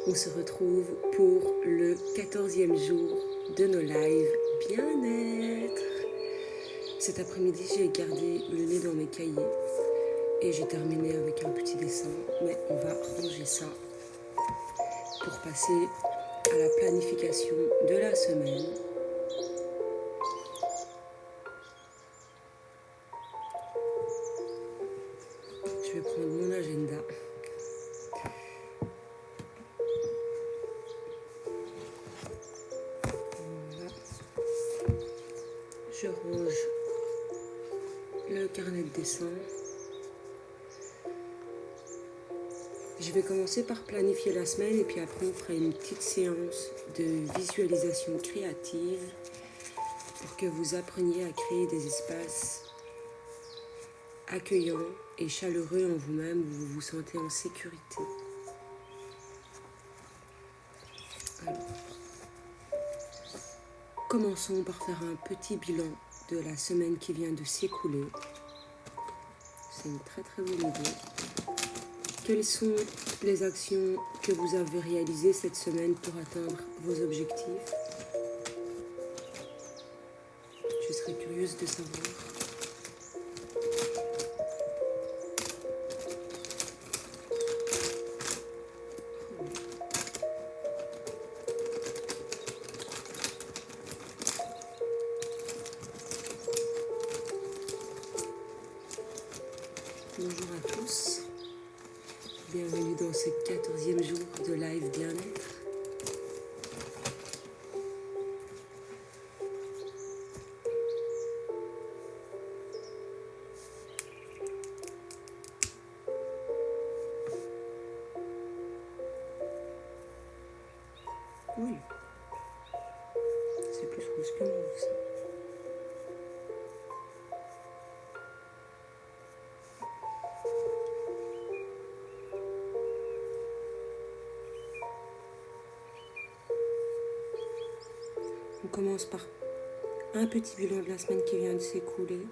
On se retrouve pour le 14e jour de nos lives bien-être. Cet après-midi, j'ai gardé le nez dans mes cahiers et j'ai terminé avec un petit dessin, mais on va ranger ça pour passer à la planification de la semaine. Je vais prendre mon agenda. Voilà. Je range le carnet de dessin. Je vais commencer par planifier la semaine et puis après on fera une petite séance de visualisation créative pour que vous appreniez à créer des espaces accueillants et chaleureux en vous-même où vous vous sentez en sécurité. Alors, commençons par faire un petit bilan de la semaine qui vient de s'écouler. C'est une très très bonne idée. Quelles sont les actions que vous avez réalisées cette semaine pour atteindre vos objectifs? Je serais curieuse de savoir. Bonjour à tous. Bienvenue dans ce 14e jour de live bien-être. Oui, c'est plus rose que moi aussi. On commence par un petit bilan de la semaine qui vient de s'écouler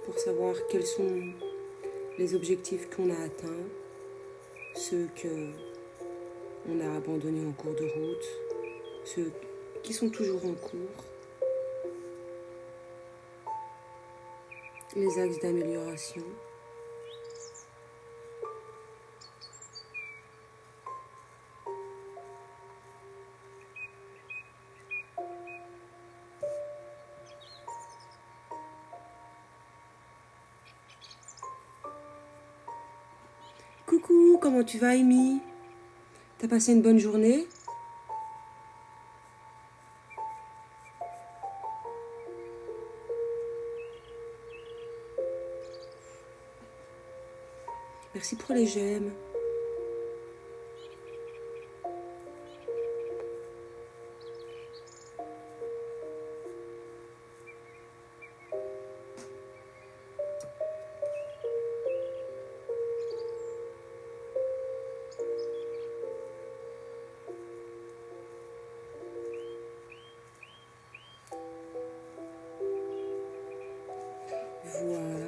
pour savoir quels sont les objectifs qu'on a atteints, ceux qu'on a abandonnés en cours de route, ceux qui sont toujours en cours, les axes d'amélioration. Coucou, comment tu vas, Amy? T'as passé une bonne journée? Merci pour les j'aime. Voilà.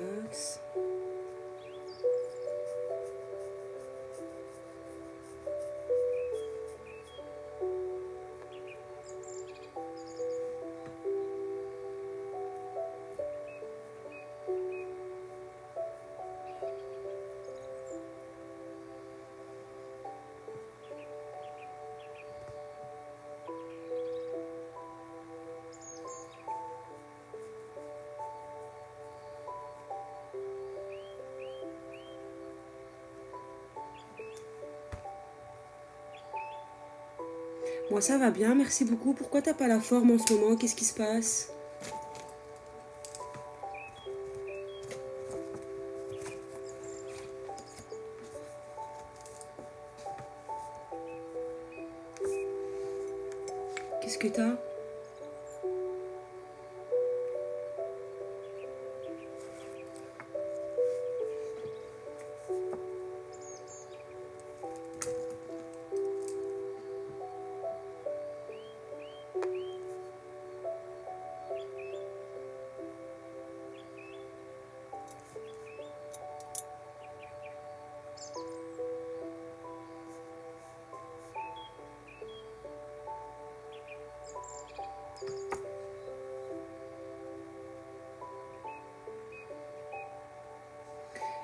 Moi ça va bien, merci beaucoup. Pourquoi t'as pas la forme en ce moment? Qu'est-ce qui se passe? Qu'est-ce que t'as?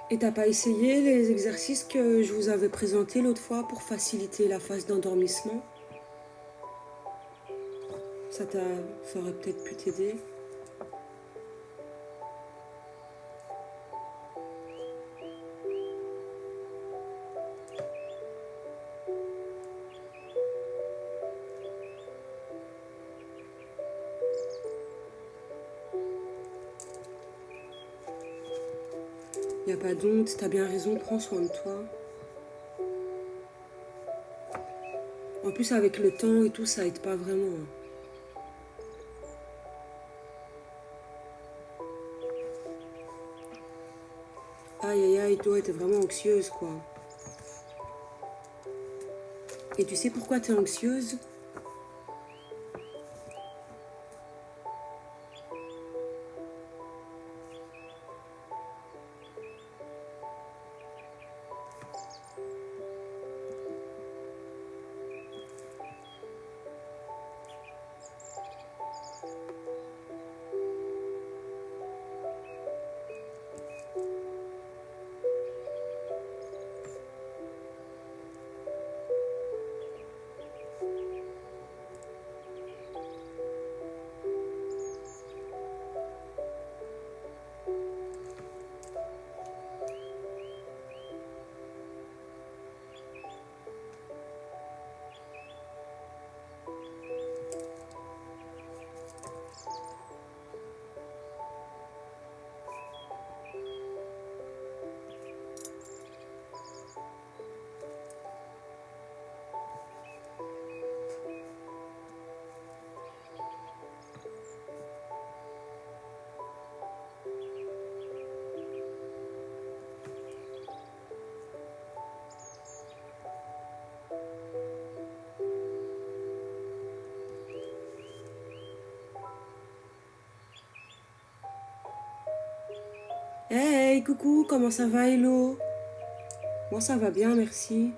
Et t'as pas essayé les exercices que je vous avais présentés l'autre fois pour faciliter la phase d'endormissement? Ça aurait peut-être pu t'aider. Y a pas d'honte, t'as bien raison, prends soin de toi. En plus, avec le temps et tout, ça aide pas vraiment. Aïe aïe aïe, toi, t'es vraiment anxieuse, quoi. Et tu sais pourquoi t'es anxieuse? Hey, coucou, comment ça va, Hello? Moi, ça va bien, merci.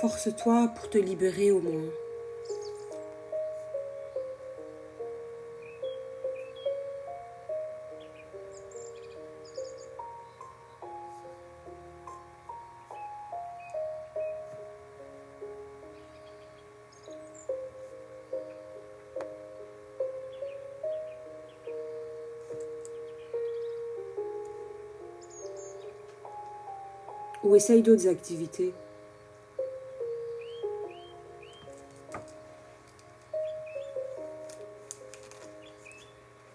Force-toi pour te libérer au moins. Ou essaye d'autres activités.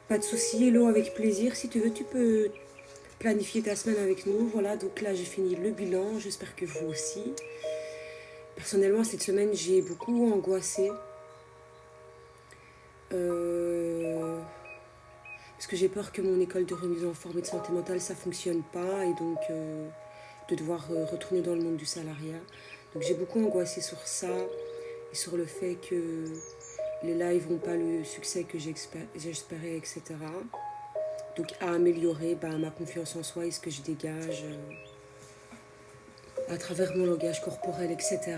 Pas de souci, Hello, avec plaisir. Si tu veux, tu peux planifier ta semaine avec nous. Voilà, donc là, j'ai fini le bilan. J'espère que vous aussi. Personnellement, cette semaine, j'ai beaucoup angoissé. Parce que j'ai peur que mon école de remise en forme et de santé mentale, ça fonctionne pas. Et donc, de devoir retourner dans le monde du salariat. Donc, j'ai beaucoup angoissé sur ça. Et sur le fait que les lives n'ont pas le succès que j'espérais, etc. Donc à améliorer ma confiance en soi et ce que je dégage à travers mon langage corporel, etc.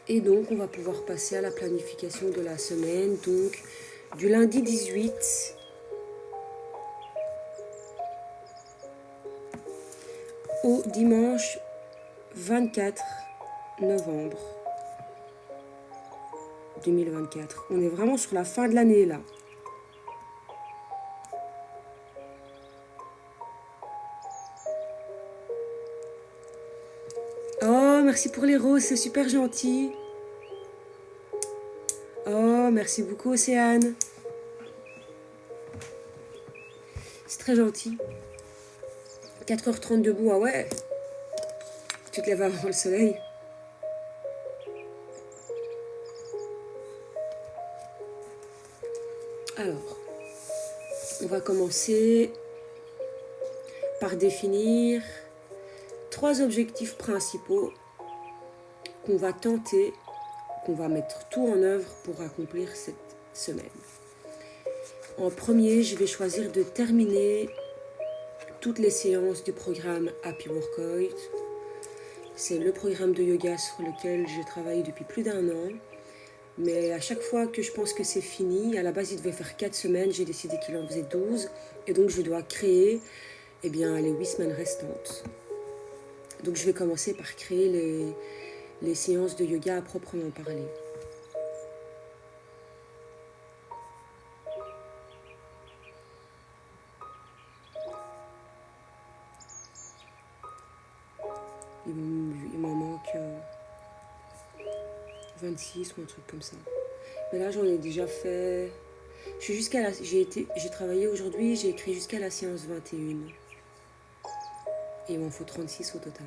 Et donc on va pouvoir passer à la planification de la semaine. Donc du lundi 18 au dimanche 24 novembre 2024. On est vraiment sur la fin de l'année là. Oh, merci pour les roses, c'est super gentil. Oh, merci beaucoup Océane. C'est très gentil. 4h30 debout, ah ouais. Tu te lèves avant le soleil. Alors, on va commencer par définir 3 objectifs principaux qu'on va tenter, qu'on va mettre tout en œuvre pour accomplir cette semaine. En premier, je vais choisir de terminer toutes les séances du programme Happy Workout. C'est le programme de yoga sur lequel je travaille depuis plus d'1 an. Mais à chaque fois que je pense que c'est fini, à la base il devait faire 4 semaines, j'ai décidé qu'il en faisait 12. Et donc je dois créer les 8 semaines restantes. Donc je vais commencer par créer les séances de yoga à proprement parler. Il m'en manque 26 ou un truc comme ça. Mais là j'en ai déjà fait... J'ai travaillé aujourd'hui, j'ai écrit jusqu'à la séance 21. Et il m'en faut 36 au total.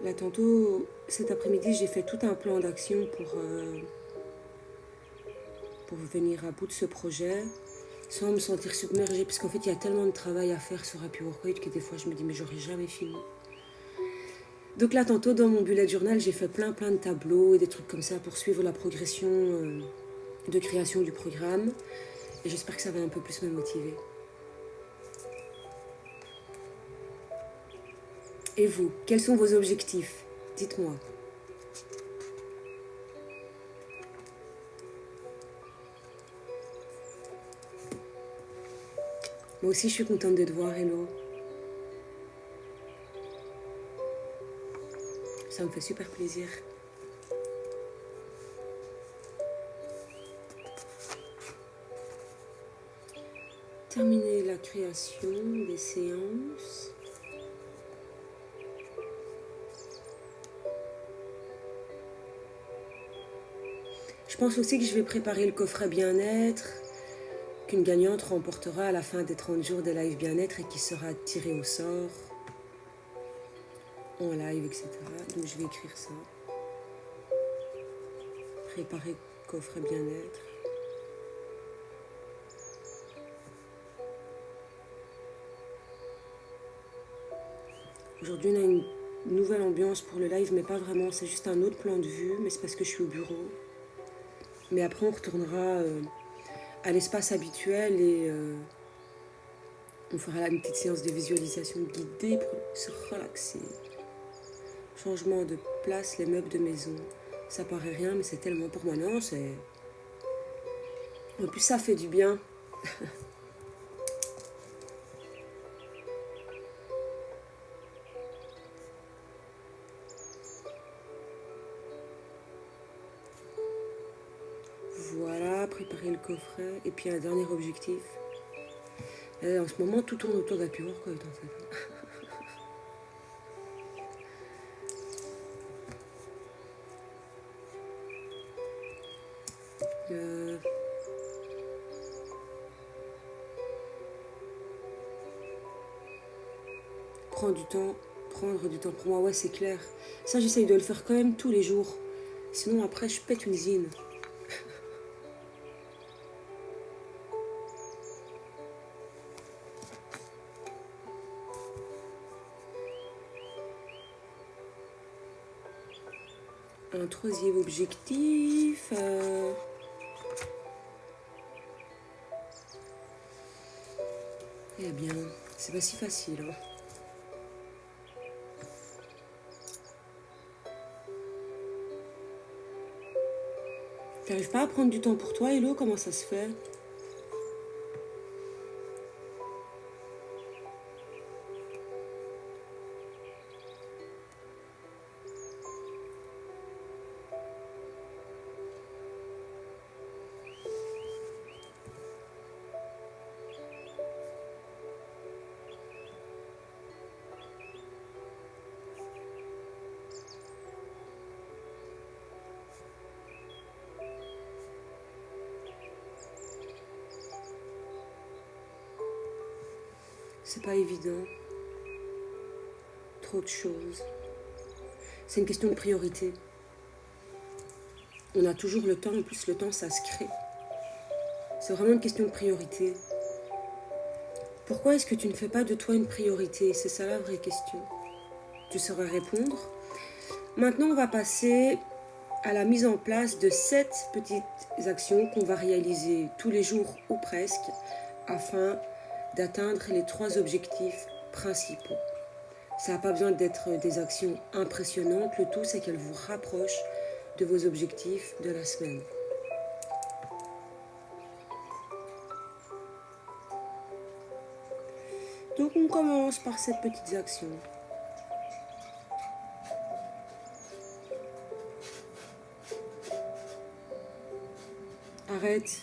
Là, tantôt, cet après-midi, j'ai fait tout un plan d'action pour venir à bout de ce projet, sans me sentir submergée, parce qu'en fait, il y a tellement de travail à faire sur Happy Workout que des fois, je me dis, mais j'aurais jamais fini. Donc là, tantôt, dans mon bullet journal, j'ai fait plein de tableaux et des trucs comme ça pour suivre la progression de création du programme. Et j'espère que ça va un peu plus me motiver. Et vous, quels sont vos objectifs? Dites-moi. Moi aussi, je suis contente de te voir, hello. Ça me fait super plaisir. Terminer la création des séances. Je pense aussi que je vais préparer le coffret bien-être qu'une gagnante remportera à la fin des 30 jours de live bien-être et qui sera tirée au sort en live, etc. Donc je vais écrire ça. Préparer coffret bien-être. Aujourd'hui, on a une nouvelle ambiance pour le live, mais pas vraiment. C'est juste un autre plan de vue, mais c'est parce que je suis au bureau. Mais après, on retournera à l'espace habituel et on fera une petite séance de visualisation guidée pour se relaxer. Changement de place, les meubles de maison. Ça paraît rien, mais c'est tellement pour moi. Non, c'est... En plus, ça fait du bien. Voilà, préparer le coffret. Et puis un dernier objectif. En ce moment, tout tourne autour d'Happy Workout, en fait. Prendre du temps pour moi, ouais, c'est clair. Ça, j'essaye de le faire quand même tous les jours. Sinon, après, je pète une zine. Un troisième objectif... Eh bien, c'est pas si facile, hein. T'arrives pas à prendre du temps pour toi, Hello? Comment ça se fait? C'est pas évident. faire autre chose. C'est une question de priorité. On a toujours le temps, en plus le temps ça se crée. C'est vraiment une question de priorité. Pourquoi est-ce que tu ne fais pas de toi une priorité? C'est ça la vraie question. Tu sauras répondre. Maintenant, on va passer à la mise en place de 7 petites actions qu'on va réaliser tous les jours ou presque afin d'atteindre les 3 objectifs principaux. Ça n'a pas besoin d'être des actions impressionnantes. Le tout, c'est qu'elles vous rapprochent de vos objectifs de la semaine. Donc, on commence par cette petite action. Arrête.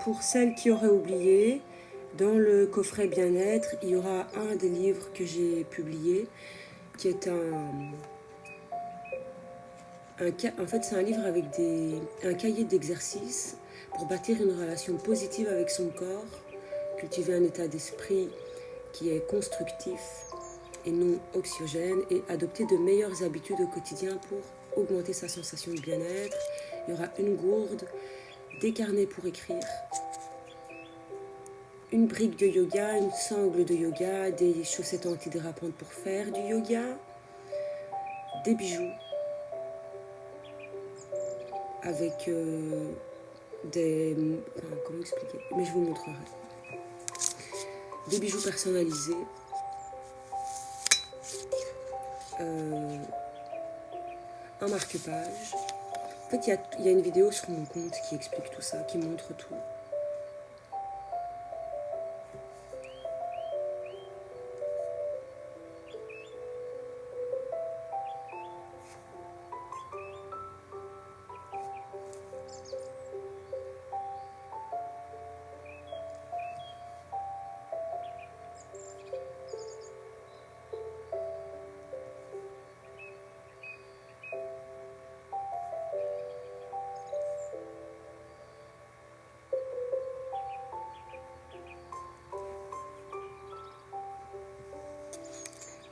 Pour celles qui auraient oublié, dans le coffret bien-être, il y aura un des livres que j'ai publié, qui est en fait, c'est un livre avec un cahier d'exercices pour bâtir une relation positive avec son corps, cultiver un état d'esprit qui est constructif et non anxiogène et adopter de meilleures habitudes au quotidien pour augmenter sa sensation de bien-être. Il y aura une gourde, des carnets pour écrire, une brique de yoga, une sangle de yoga, des chaussettes antidérapantes pour faire du yoga, des bijoux avec comment expliquer? Mais je vous montrerai. Des bijoux personnalisés, un marque-page. En fait, il y a une vidéo sur mon compte qui explique tout ça, qui montre tout.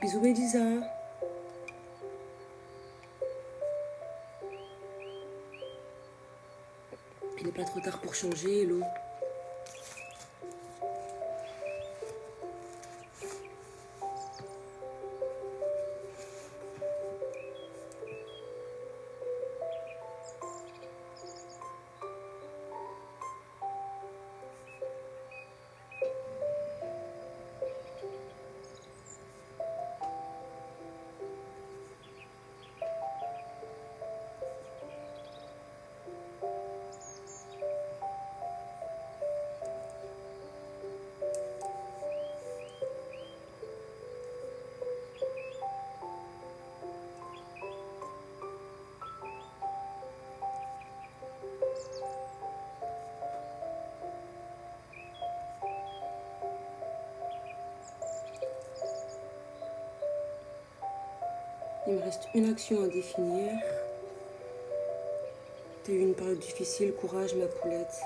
Bisous Elisa. Il n'est pas trop tard pour changer, hello. Il me reste une action à définir. T'as eu une période difficile, courage ma poulette.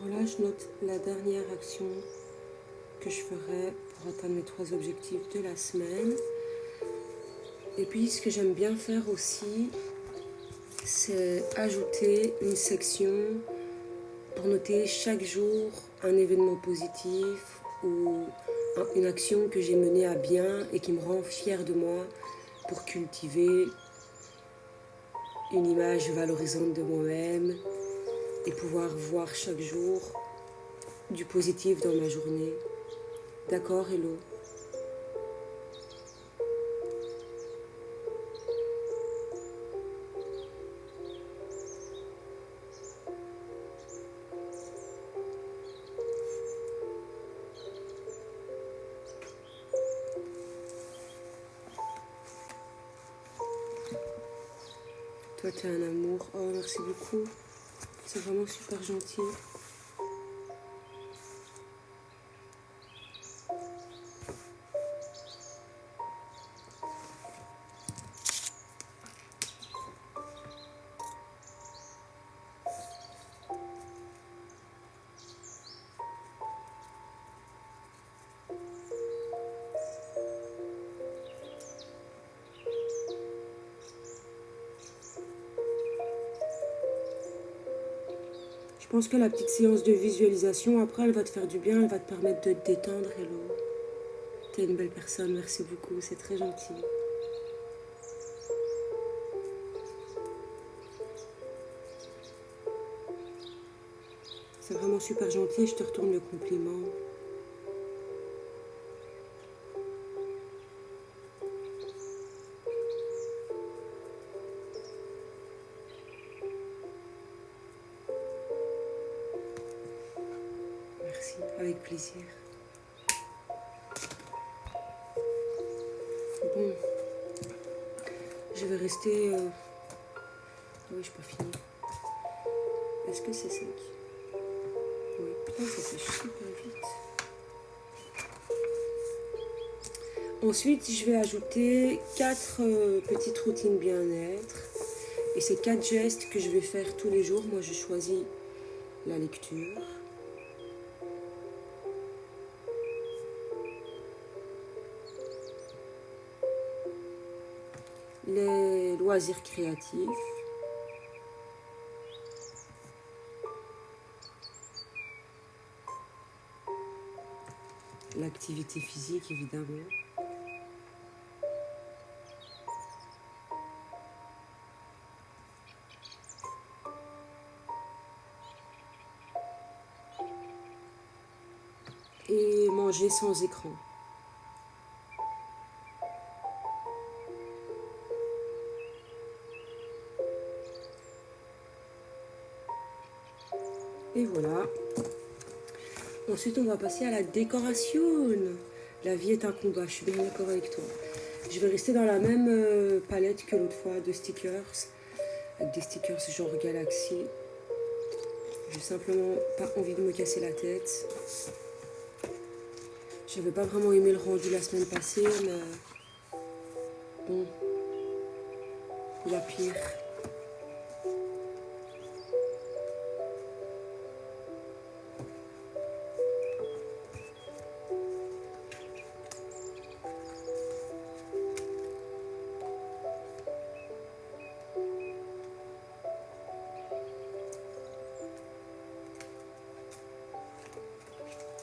Voilà, je note la dernière action que je ferai pour atteindre mes 3 objectifs de la semaine. Et puis ce que j'aime bien faire aussi, c'est ajouter une section pour noter chaque jour un événement positif ou une action que j'ai menée à bien et qui me rend fière de moi pour cultiver une image valorisante de moi-même et pouvoir voir chaque jour du positif dans ma journée. D'accord, hello? Toi, tu es un amour. Oh, merci beaucoup. C'est vraiment super gentil. Je pense que la petite séance de visualisation, après, elle va te faire du bien, elle va te permettre de te détendre. Hello. T'es une belle personne, merci beaucoup, c'est très gentil. C'est vraiment super gentil et je te retourne le compliment. Merci, avec plaisir. Bon, je vais rester... Oui, je peux finir. Est-ce que c'est sec? Oui, putain, ça sèche super vite. Ensuite, je vais ajouter 4 petites routines bien-être. Et c'est 4 gestes que je vais faire tous les jours. Moi, je choisis la lecture. Les loisirs créatifs. L'activité physique, évidemment. Et manger sans écran. Et voilà. Ensuite, on va passer à la décoration. La vie est un combat, je suis bien d'accord avec toi. Je vais rester dans la même palette que l'autre fois de stickers. Avec des stickers genre Galaxy. J'ai simplement pas envie de me casser la tête. J'avais pas vraiment aimé le rendu la semaine passée, mais bon, il y a pire.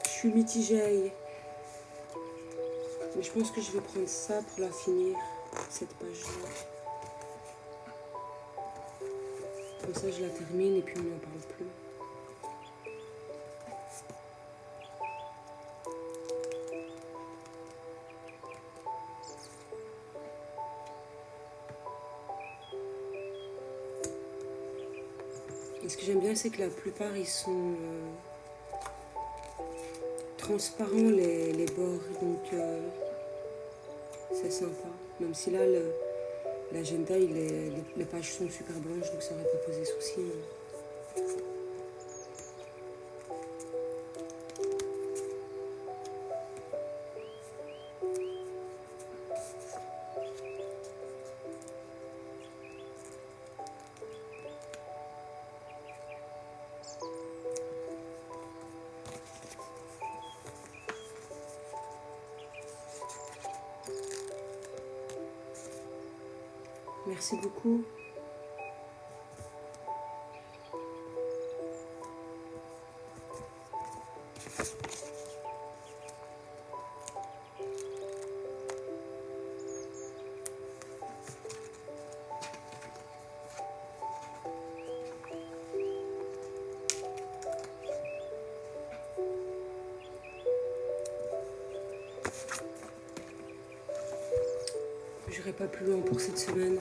Je suis mitigée. Mais je pense que je vais prendre ça pour la finir, cette page-là. Comme ça, je la termine et puis on n'en parle plus. Et ce que j'aime bien, c'est que la plupart, ils sont transparents, les bords. Donc, c'est sympa. Même si là, l'agenda, les pages sont super blanches, donc ça n'aurait pas posé souci. Merci beaucoup. Je n'irai pas plus loin pour cette semaine.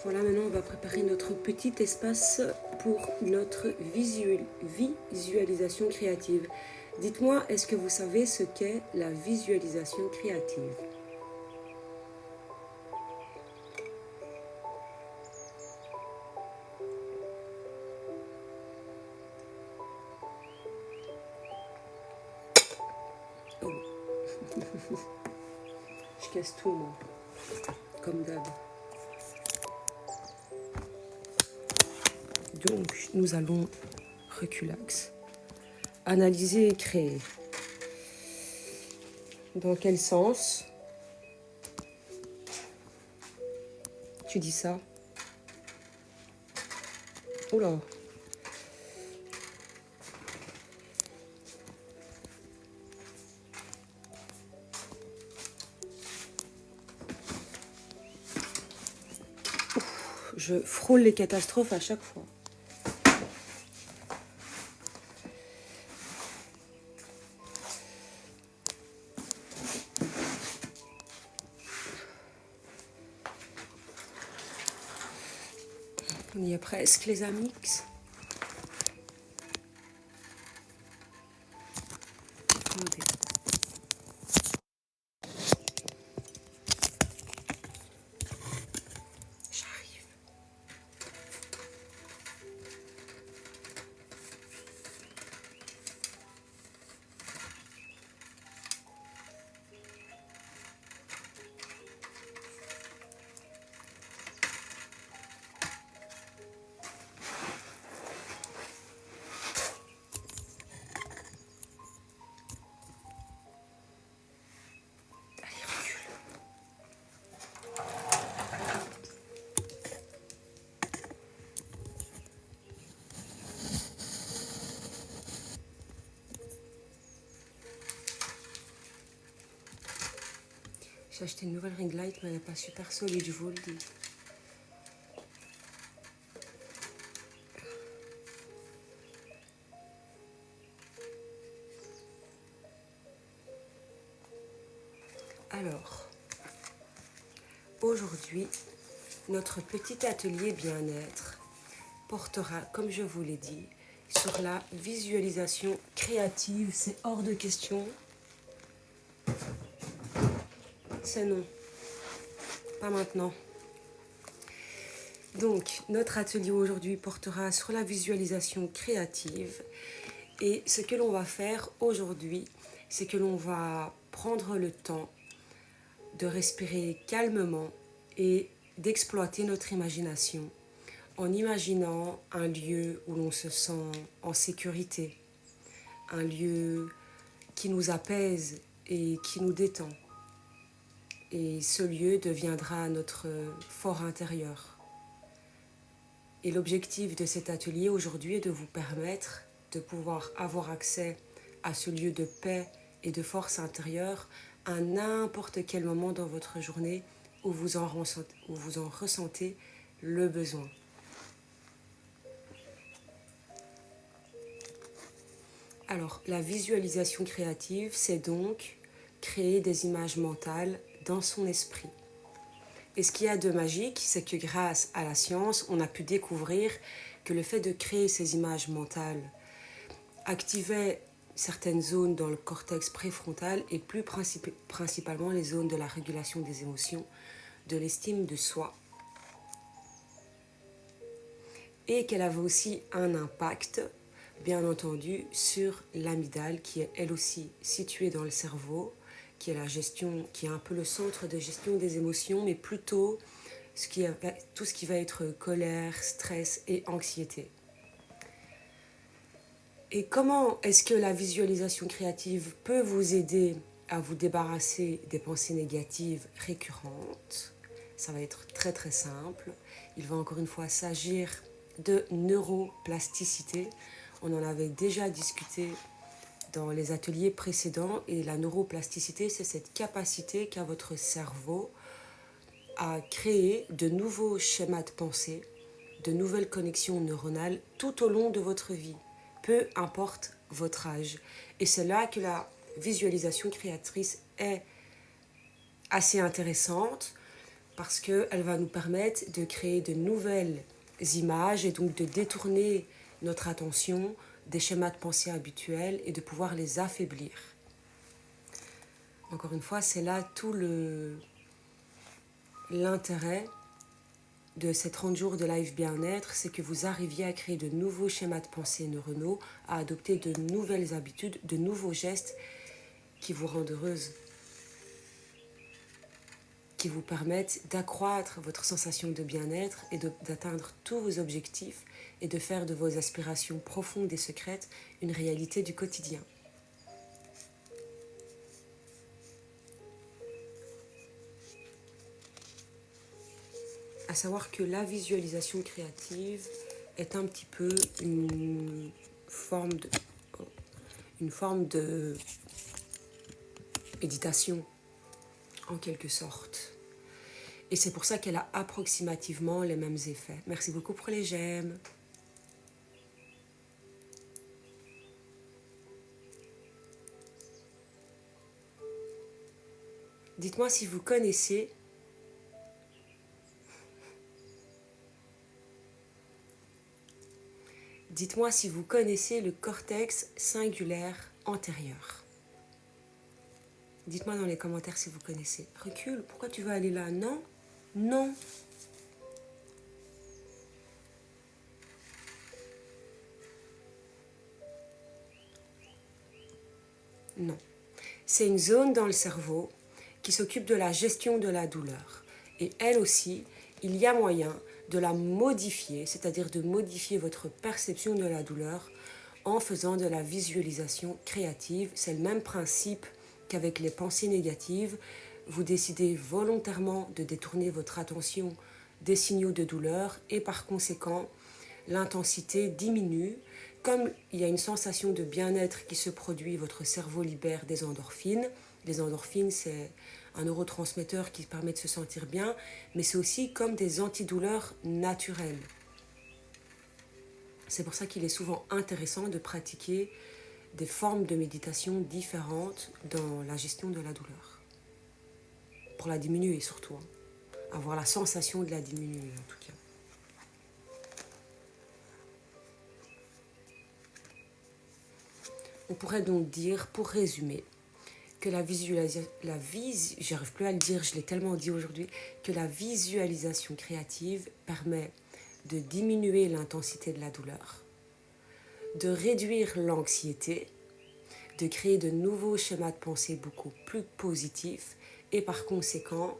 Voilà, maintenant on va préparer notre petit espace pour notre visualisation créative. Dites-moi, est-ce que vous savez ce qu'est la visualisation créative? Oh. Je casse tout, moi. Comme d'hab. Donc, nous allons reculax. Analyser et créer. Dans quel sens tu dis ça? Oula. Je frôle les catastrophes à chaque fois. On y est presque, les amis. J'arrive. J'ai acheté une nouvelle ring light, mais elle n'est pas super solide, je vous le dis. Alors, aujourd'hui, notre petit atelier bien-être portera, comme je vous l'ai dit, sur la visualisation créative. C'est hors de question. C'est non. Pas maintenant. Donc, notre atelier aujourd'hui portera sur la visualisation créative. Et ce que l'on va faire aujourd'hui, c'est que l'on va prendre le temps de respirer calmement et d'exploiter notre imagination en imaginant un lieu où l'on se sent en sécurité, un lieu qui nous apaise et qui nous détend. Et ce lieu deviendra notre fort intérieur. Et l'objectif de cet atelier aujourd'hui est de vous permettre de pouvoir avoir accès à ce lieu de paix et de force intérieure à n'importe quel moment dans votre journée où vous en ressentez le besoin. Alors, la visualisation créative, c'est donc créer des images mentales dans son esprit. Et ce qu'il y a de magique, c'est que grâce à la science, on a pu découvrir que le fait de créer ces images mentales activait certaines zones dans le cortex préfrontal et plus principalement les zones de la régulation des émotions, de l'estime de soi. Et qu'elle avait aussi un impact, bien entendu, sur l'amygdale qui est elle aussi située dans le cerveau, qui est un peu le centre de gestion des émotions, mais plutôt tout ce qui va être colère, stress et anxiété. Et comment est-ce que la visualisation créative peut vous aider à vous débarrasser des pensées négatives récurrentes. Ça va être très très simple. Il va encore une fois s'agir de neuroplasticité. On en avait déjà discuté dans les ateliers précédents et la neuroplasticité, c'est cette capacité qu'a votre cerveau à créer de nouveaux schémas de pensée, de nouvelles connexions neuronales tout au long de votre vie, peu importe votre âge. Et c'est là que la visualisation créatrice est assez intéressante parce qu'elle va nous permettre de créer de nouvelles images et donc de détourner notre attention des schémas de pensée habituels et de pouvoir les affaiblir. Encore une fois, c'est là tout l'intérêt de ces 30 jours de live bien-être, c'est que vous arriviez à créer de nouveaux schémas de pensée neuronaux, à adopter de nouvelles habitudes, de nouveaux gestes qui vous rendent heureuse, qui vous permettent d'accroître votre sensation de bien-être et d'atteindre tous vos objectifs et de faire de vos aspirations profondes et secrètes une réalité du quotidien. À savoir que la visualisation créative est un petit peu une forme de méditation, en quelque sorte. Et c'est pour ça qu'elle a approximativement les mêmes effets. Merci beaucoup pour les j'aime. Dites-moi si vous connaissez le cortex singulaire antérieur. Dites-moi dans les commentaires si vous connaissez. Recule, pourquoi tu veux aller là? Non, non. Non. C'est une zone dans le cerveau qui s'occupe de la gestion de la douleur. Et elle aussi, il y a moyen de la modifier, c'est-à-dire de modifier votre perception de la douleur en faisant de la visualisation créative. C'est le même principe qu'avec les pensées négatives. Vous décidez volontairement de détourner votre attention des signaux de douleur et par conséquent, l'intensité diminue. Comme il y a une sensation de bien-être qui se produit, votre cerveau libère des endorphines. Les endorphines, c'est un neurotransmetteur qui permet de se sentir bien, mais c'est aussi comme des antidouleurs naturelles. C'est pour ça qu'il est souvent intéressant de pratiquer des formes de méditation différentes dans la gestion de la douleur. Pour la diminuer surtout. Avoir la sensation de la diminuer en tout cas. On pourrait donc dire, pour résumer, que j'arrive plus à le dire, je l'ai tellement dit aujourd'hui, que la visualisation créative permet de diminuer l'intensité de la douleur, de réduire l'anxiété, de créer de nouveaux schémas de pensée beaucoup plus positifs et par conséquent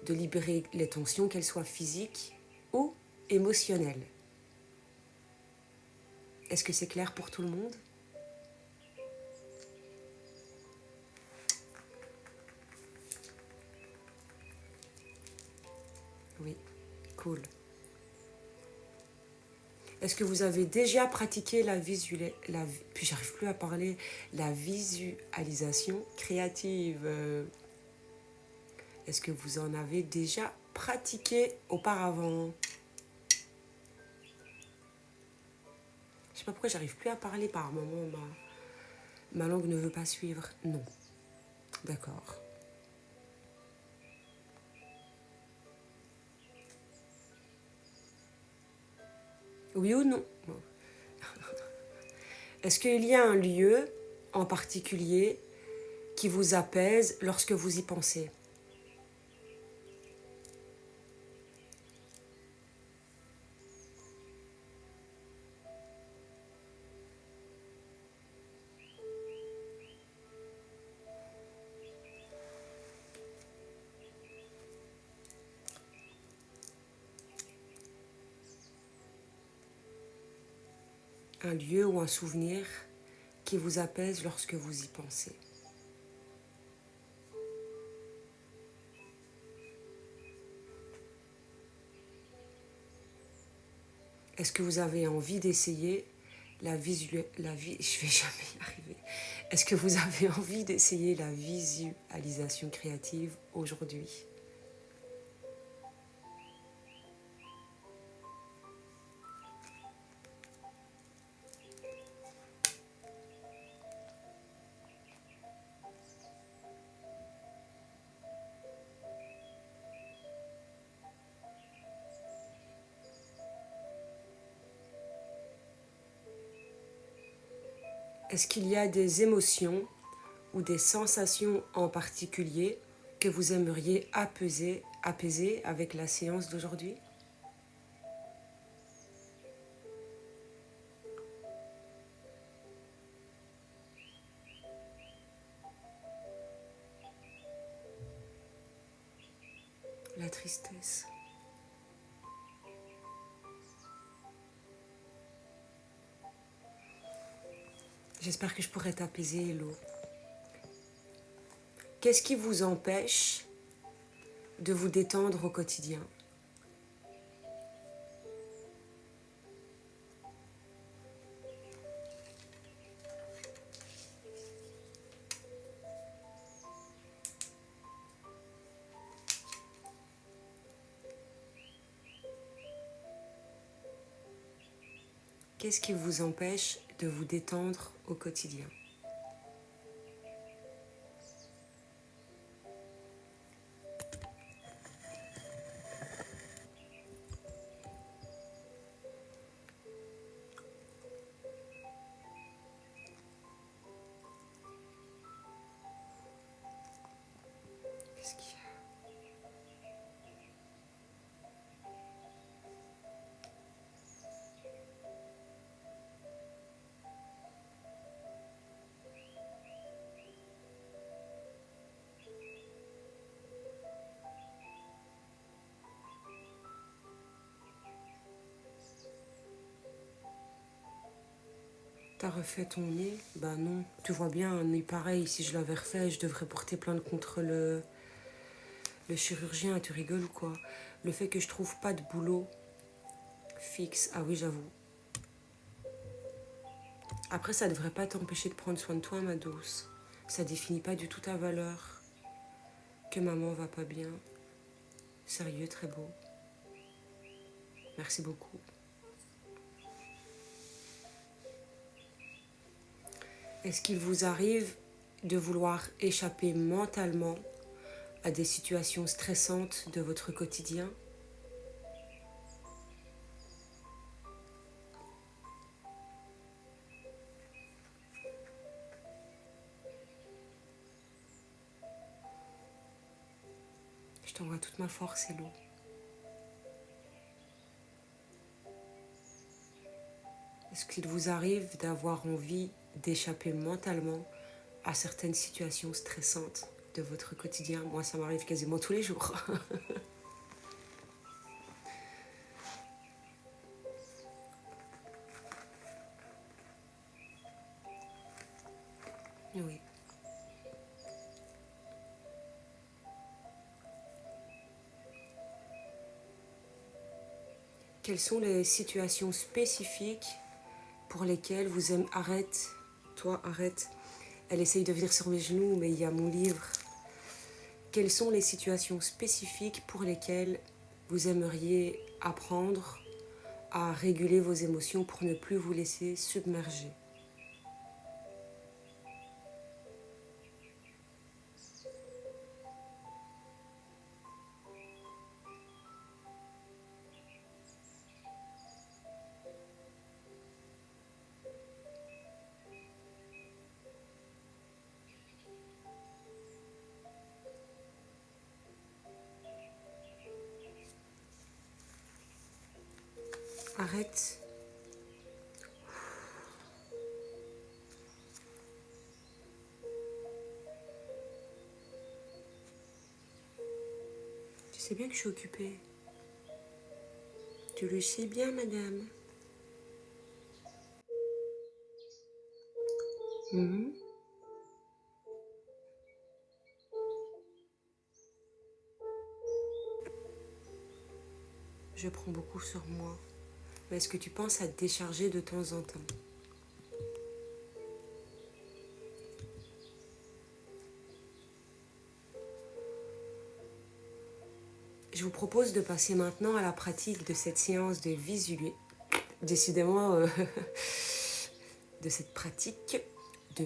de libérer les tensions, qu'elles soient physiques ou émotionnelles. Est-ce que c'est clair pour tout le monde ? Oui, cool. Est-ce que vous avez déjà pratiqué la visualisation créative? Est-ce que vous en avez déjà pratiqué auparavant? Je ne sais pas pourquoi j'arrive plus à parler par moment, ma langue ne veut pas suivre. Non. D'accord. Oui ou non? Est-ce qu'il y a un lieu en particulier qui vous apaise lorsque vous y pensez? Un lieu ou un souvenir qui vous apaise lorsque vous y pensez. Est-ce que vous avez envie d'essayer je vais jamais y arriver. Est-ce que vous avez envie d'essayer la visualisation créative aujourd'hui? Est-ce qu'il y a des émotions ou des sensations en particulier que vous aimeriez apaiser avec la séance d'aujourd'hui? La tristesse. J'espère que je pourrai t'apaiser, Hello. Qu'est-ce qui vous empêche de vous détendre au quotidien? Qu'est-ce qui vous empêche de vous détendre au quotidien? Qu'est-ce qu'il y a? T'as refait ton nez? Bah non. Tu vois bien, un nez pareil, si je l'avais refait, je devrais porter plainte contre le chirurgien. Tu rigoles ou quoi? Le fait que je trouve pas de boulot fixe, ah oui, j'avoue. Après, ça devrait pas t'empêcher de prendre soin de toi, ma douce. Ça définit pas du tout ta valeur. Que maman va pas bien. Sérieux, très beau. Merci beaucoup. Est-ce qu'il vous arrive de vouloir échapper mentalement à des situations stressantes de votre quotidien? Je t'envoie toute ma force, Hello. Est-ce qu'il vous arrive d'avoir envie d'échapper mentalement à certaines situations stressantes de votre quotidien? Moi, ça m'arrive quasiment tous les jours. Oui. Quelles sont les situations spécifiques pour lesquelles vous aimez... Arrête, toi, arrête. Elle essaye de venir sur mes genoux, mais il y a mon livre. Quelles sont les situations spécifiques pour lesquelles vous aimeriez apprendre à réguler vos émotions pour ne plus vous laisser submerger? Arrête. Tu sais bien que je suis occupée. Tu le sais bien, madame. Mhm. Je prends beaucoup sur moi. mais est-ce que tu penses à te décharger de temps en temps? Je vous propose de passer maintenant à la pratique de cette séance de décidément de cette pratique de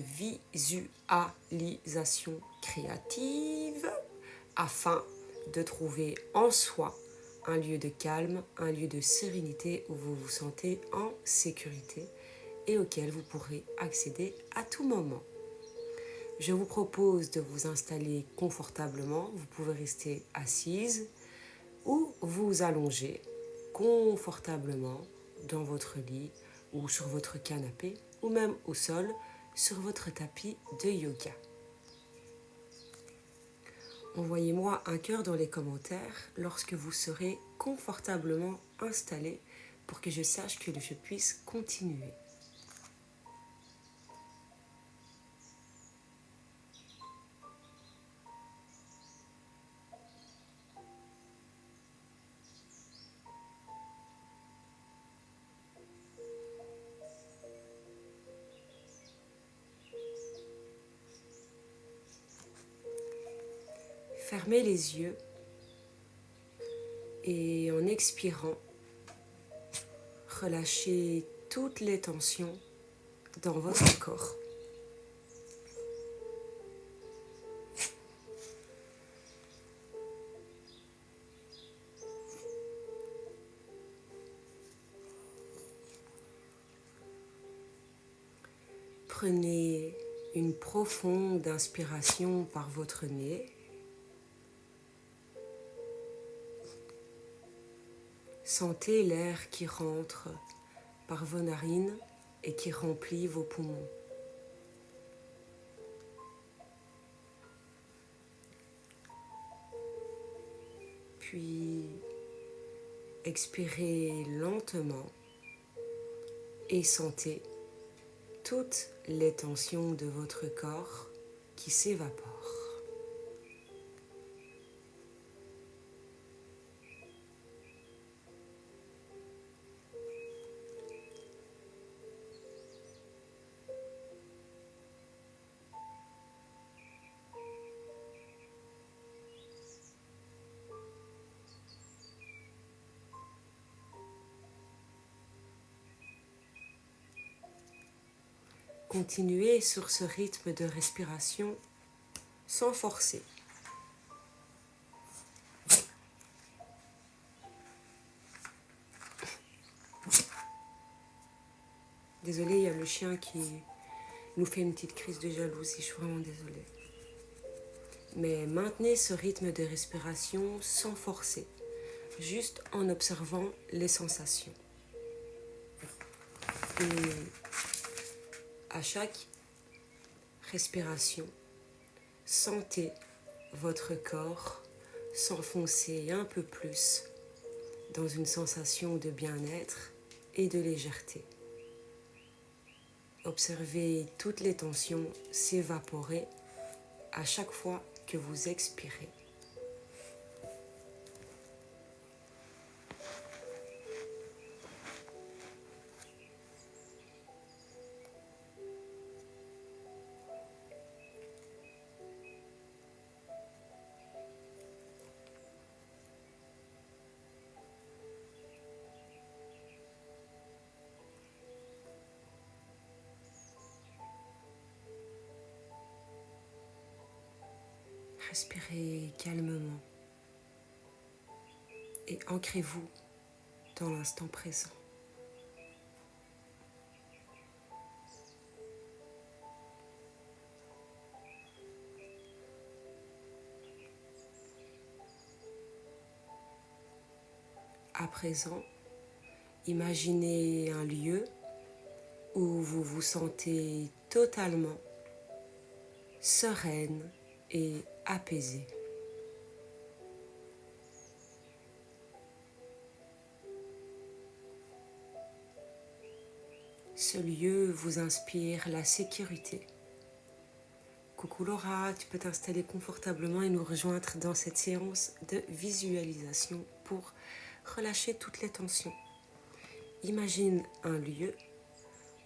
visualisation créative afin de trouver en soi un lieu de calme, un lieu de sérénité où vous vous sentez en sécurité et auquel vous pourrez accéder à tout moment. Je vous propose de vous installer confortablement. Vous pouvez rester assise ou vous allonger confortablement dans votre lit ou sur votre canapé ou même au sol sur votre tapis de yoga. Envoyez-moi un cœur dans les commentaires lorsque vous serez confortablement installé pour que je sache que je puisse continuer. Fermez les yeux et en expirant, relâchez toutes les tensions dans votre corps. Prenez une profonde inspiration par votre nez. Sentez l'air qui rentre par vos narines et qui remplit vos poumons. Puis expirez lentement et sentez toutes les tensions de votre corps qui s'évaporent. Continuez sur ce rythme de respiration sans forcer. Désolée, il y a le chien qui nous fait une petite crise de jalousie, je suis vraiment désolée. Mais maintenez ce rythme de respiration sans forcer, juste en observant les sensations. Et à chaque respiration, sentez votre corps s'enfoncer un peu plus dans une sensation de bien-être et de légèreté. Observez toutes les tensions s'évaporer à chaque fois que vous expirez. Respirez calmement et ancrez-vous dans l'instant présent. À présent, imaginez un lieu où vous vous sentez totalement sereine et apaisée. Ce lieu vous inspire la sécurité. Coucou Laura, tu peux t'installer confortablement et nous rejoindre dans cette séance de visualisation pour relâcher toutes les tensions. Imagine un lieu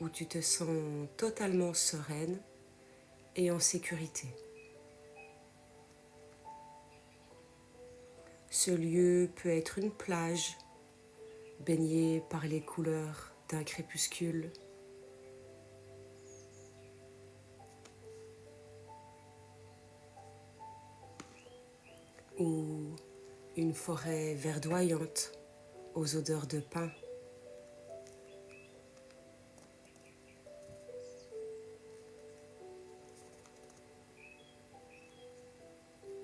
où tu te sens totalement sereine et en sécurité. Ce lieu peut être une plage baignée par les couleurs d'un crépuscule, ou une forêt verdoyante aux odeurs de pin.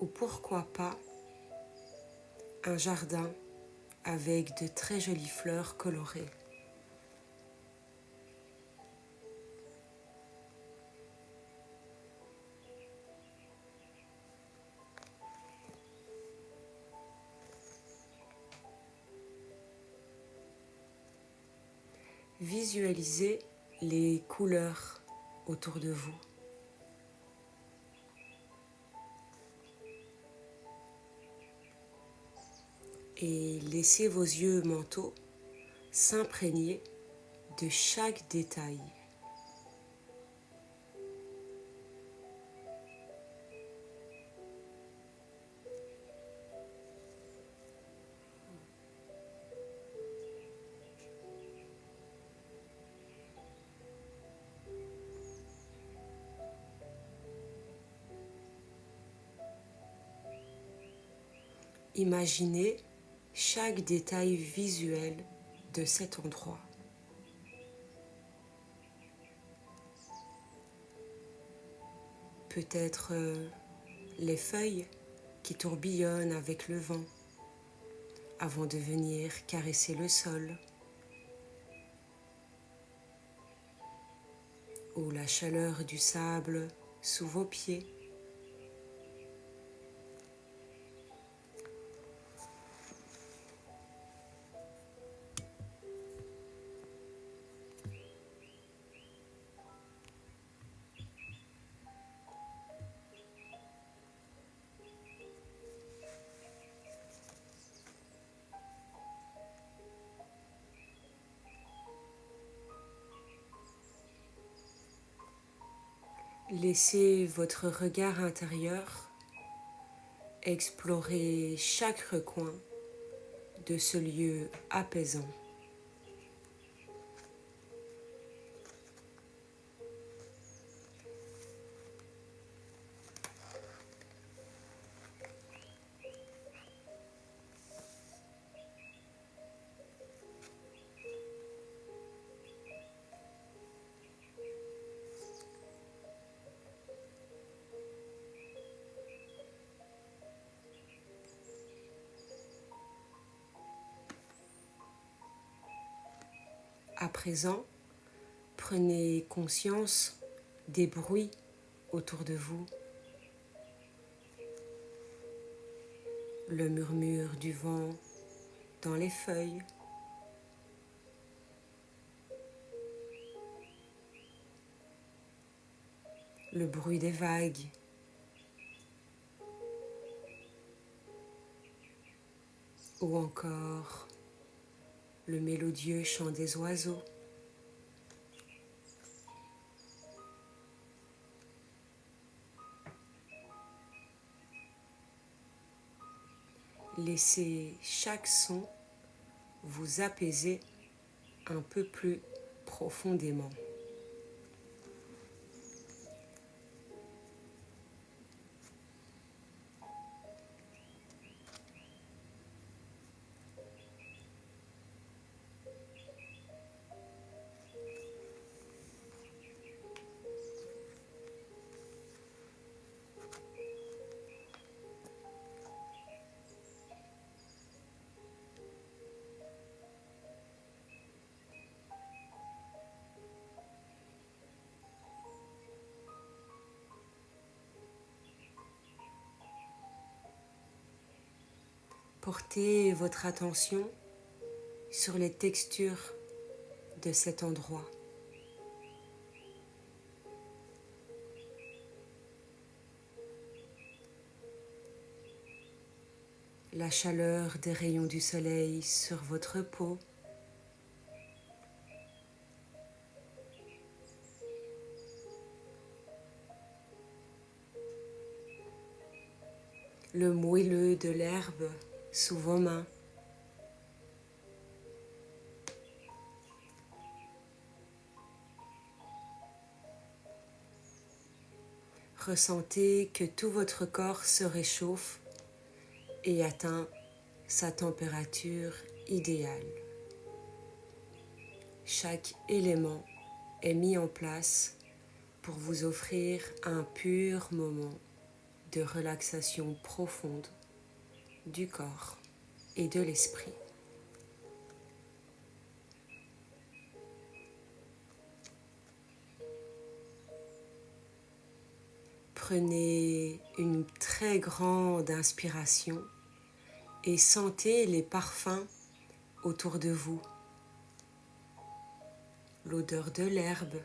Ou pourquoi pas un jardin avec de très jolies fleurs colorées. Visualisez les couleurs autour de vous. Et laissez vos yeux mentaux s'imprégner de chaque détail. Imaginez chaque détail visuel de cet endroit. Peut-être les feuilles qui tourbillonnent avec le vent avant de venir caresser le sol, ou la chaleur du sable sous vos pieds. Laissez votre regard intérieur explorer chaque recoin de ce lieu apaisant. À présent, prenez conscience des bruits autour de vous, le murmure du vent dans les feuilles, le bruit des vagues, ou encore le mélodieux chant des oiseaux. Laissez chaque son vous apaiser un peu plus profondément. Portez votre attention sur les textures de cet endroit. La chaleur des rayons du soleil sur votre peau, le moelleux de l'herbe sous vos mains. Ressentez que tout votre corps se réchauffe et atteint sa température idéale. Chaque élément est mis en place pour vous offrir un pur moment de relaxation profonde du corps et de l'esprit. Prenez une très grande inspiration et sentez les parfums autour de vous. L'odeur de l'herbe,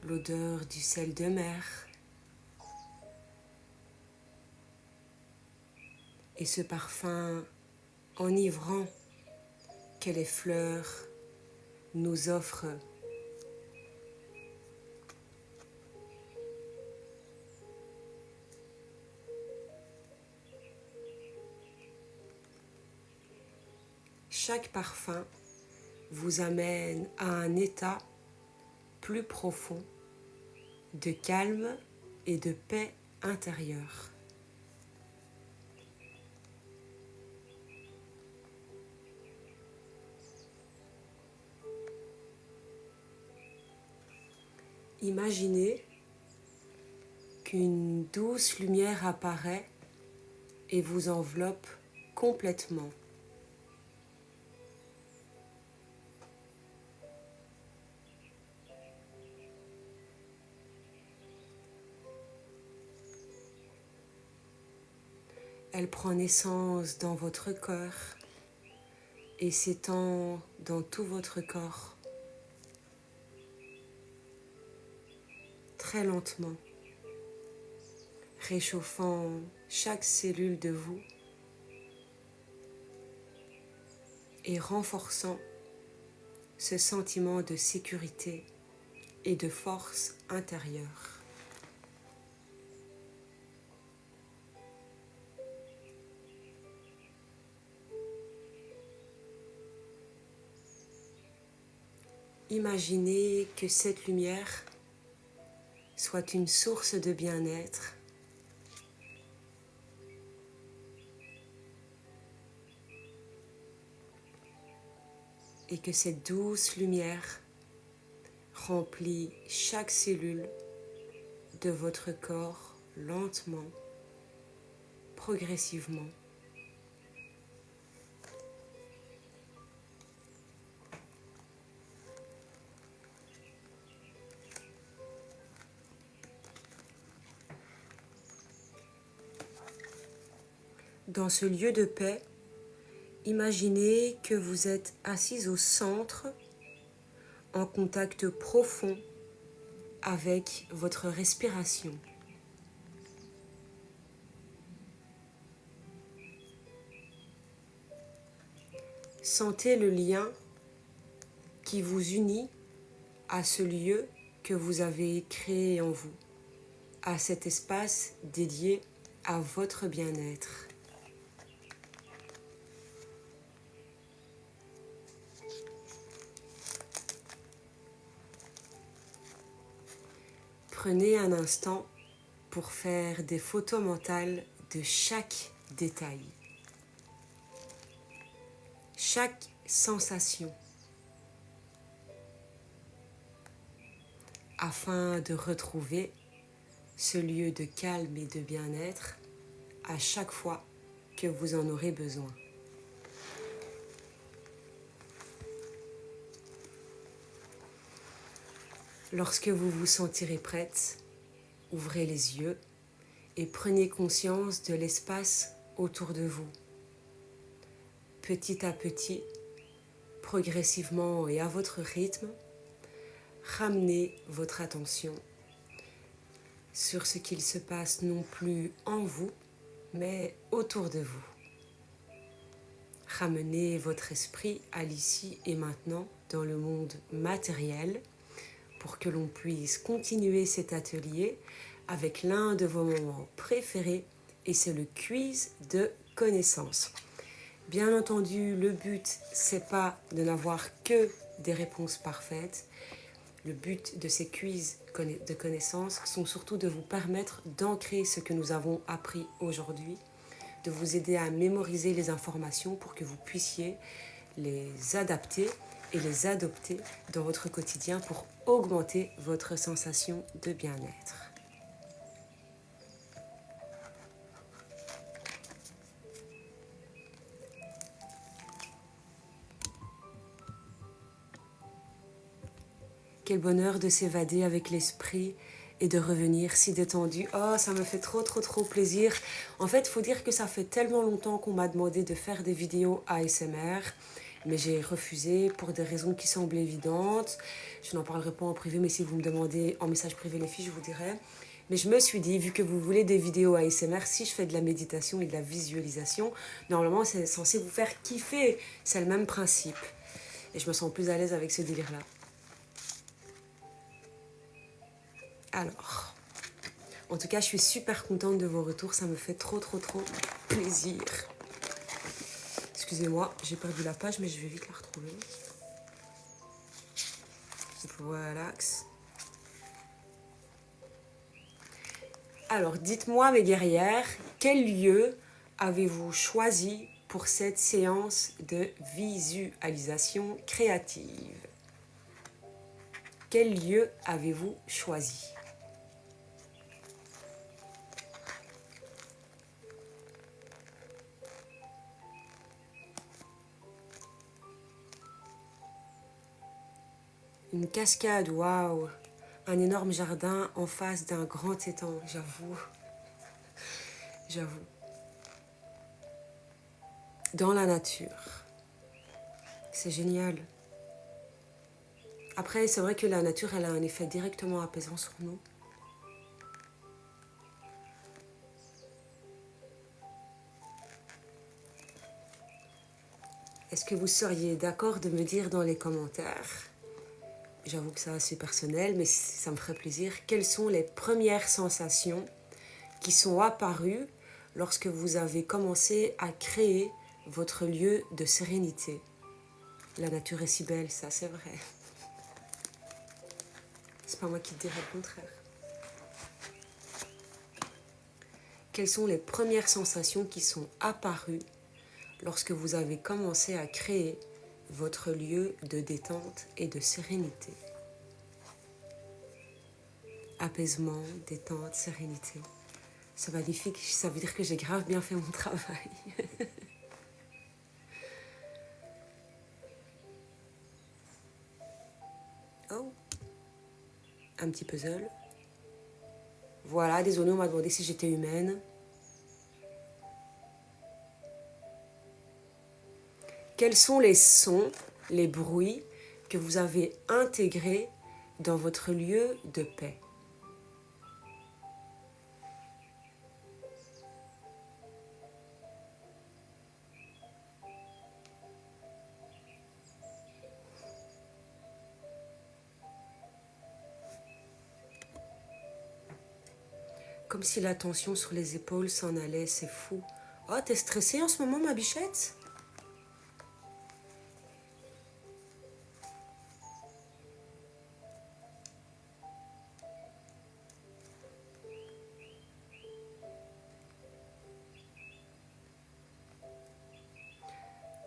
l'odeur du sel de mer et ce parfum enivrant que les fleurs nous offrent. Chaque parfum vous amène à un état plus profond de calme et de paix intérieure. Imaginez qu'une douce lumière apparaît et vous enveloppe complètement. Elle prend naissance dans votre cœur et s'étend dans tout votre corps, très lentement, réchauffant chaque cellule de vous et renforçant ce sentiment de sécurité et de force intérieure. Imaginez que cette lumière soit une source de bien-être et que cette douce lumière remplit chaque cellule de votre corps lentement, progressivement. Dans ce lieu de paix, imaginez que vous êtes assise au centre, en contact profond avec votre respiration. Sentez le lien qui vous unit à ce lieu que vous avez créé en vous, à cet espace dédié à votre bien-être. Prenez un instant pour faire des photos mentales de chaque détail, chaque sensation, afin de retrouver ce lieu de calme et de bien-être à chaque fois que vous en aurez besoin. Lorsque vous vous sentirez prête, ouvrez les yeux et prenez conscience de l'espace autour de vous. Petit à petit, progressivement et à votre rythme, ramenez votre attention sur ce qu'il se passe non plus en vous, mais autour de vous. Ramenez votre esprit à l'ici et maintenant dans le monde matériel pour que l'on puisse continuer cet atelier avec l'un de vos moments préférés, et c'est le quiz de connaissances. Bien entendu, le but, c'est pas de n'avoir que des réponses parfaites. Le but de ces quiz de connaissances sont surtout de vous permettre d'ancrer ce que nous avons appris aujourd'hui, de vous aider à mémoriser les informations pour que vous puissiez les adapter et les adopter dans votre quotidien pour augmenter votre sensation de bien-être. Quel bonheur de s'évader avec l'esprit et de revenir si détendu. Oh, ça me fait trop plaisir. En fait, il faut dire que ça fait tellement longtemps qu'on m'a demandé de faire des vidéos ASMR, mais j'ai refusé pour des raisons qui semblent évidentes. Je n'en parlerai pas en privé, mais si vous me demandez en message privé les filles, je vous dirai. Mais je me suis dit, vu que vous voulez des vidéos ASMR, si je fais de la méditation et de la visualisation, normalement c'est censé vous faire kiffer. C'est le même principe. Et je me sens plus à l'aise avec ce délire-là. Alors, en tout cas, je suis super contente de vos retours. Ça me fait trop plaisir. Excusez-moi, j'ai perdu la page, mais je vais vite la retrouver. Voilà. Alors, dites-moi, mes guerrières, quel lieu avez-vous choisi pour cette séance de visualisation créative? Quel lieu avez-vous choisi? Une cascade, waouh! Un énorme jardin en face d'un grand étang, j'avoue. Dans la nature. C'est génial. Après, c'est vrai que la nature, elle a un effet directement apaisant sur nous. Est-ce que vous seriez d'accord de me dire dans les commentaires, j'avoue que c'est assez personnel, mais ça me ferait plaisir, quelles sont les premières sensations qui sont apparues lorsque vous avez commencé à créer votre lieu de sérénité? La nature est si belle, ça c'est vrai. C'est pas moi qui te dirais le contraire. Quelles sont les premières sensations qui sont apparues lorsque vous avez commencé à créer votre lieu de détente et de sérénité? Apaisement, détente, sérénité. C'est magnifique, ça veut dire que j'ai grave bien fait mon travail. Oh, un petit puzzle. Voilà, désolé, on m'a demandé si j'étais humaine. Quels sont les sons, les bruits que vous avez intégrés dans votre lieu de paix? Comme si la tension sur les épaules s'en allait, c'est fou. Oh, t'es stressée en ce moment, ma bichette?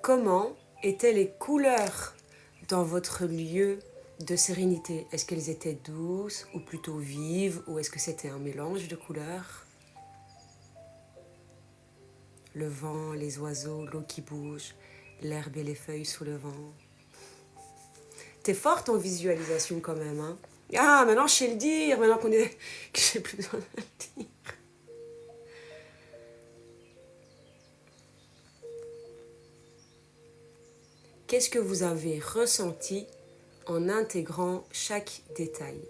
Comment étaient les couleurs dans votre lieu de sérénité? Est-ce qu'elles étaient douces ou plutôt vives, ou est-ce que c'était un mélange de couleurs? Le vent, les oiseaux, l'eau qui bouge, l'herbe et les feuilles sous le vent. T'es forte en visualisation quand même, hein? Ah, maintenant je sais le dire, maintenant que j'ai plus besoin de le dire. Qu'est-ce que vous avez ressenti en intégrant chaque détail?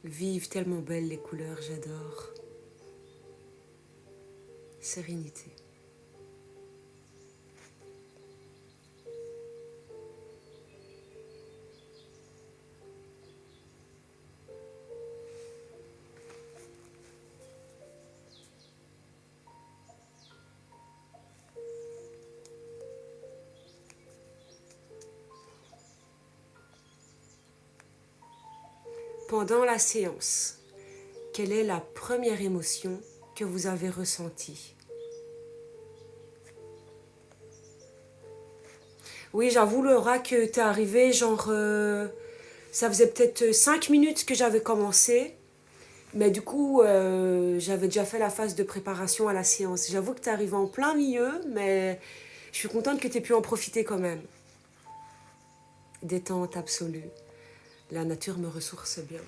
Vives, tellement belles les couleurs, j'adore. Sérénité. Pendant la séance, quelle est la première émotion que vous avez ressentie? Oui, j'avoue, Laura, que t'es arrivée, genre, ça faisait peut-être 5 minutes que j'avais commencé, mais du coup, j'avais déjà fait la phase de préparation à la séance. J'avoue que t'es arrivée en plein milieu, mais je suis contente que t'aies pu en profiter quand même. Détente absolue. La nature me ressource bien.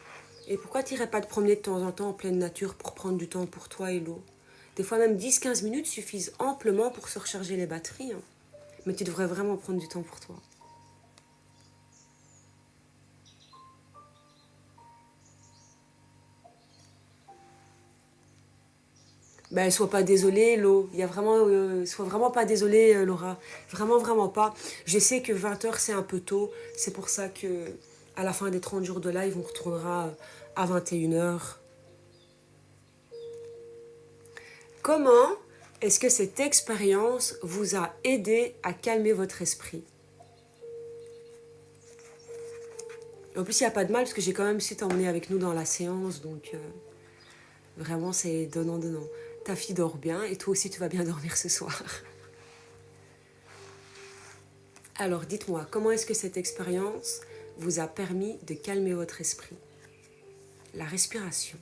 Et pourquoi t'irais pas te promener de temps en temps en pleine nature pour prendre du temps pour toi et l'eau? Des fois même 10-15 minutes suffisent amplement pour se recharger les batteries, hein. Mais tu devrais vraiment prendre du temps pour toi. Ben, sois pas désolée, Lo. Il y a vraiment, sois vraiment pas désolée, Laura. Vraiment, vraiment pas. Je sais que 20 h c'est un peu tôt. C'est pour ça que à la fin des 30 jours de live, on retournera à 21 h. Comment est-ce que cette expérience vous a aidé à calmer votre esprit? En plus, il n'y a pas de mal parce que j'ai quand même su t'emmener avec nous dans la séance. Donc, vraiment, c'est donnant-donnant. Ta fille dort bien et toi aussi, tu vas bien dormir ce soir. Alors, dites-moi, comment est-ce que cette expérience vous a permis de calmer votre esprit? La respiration.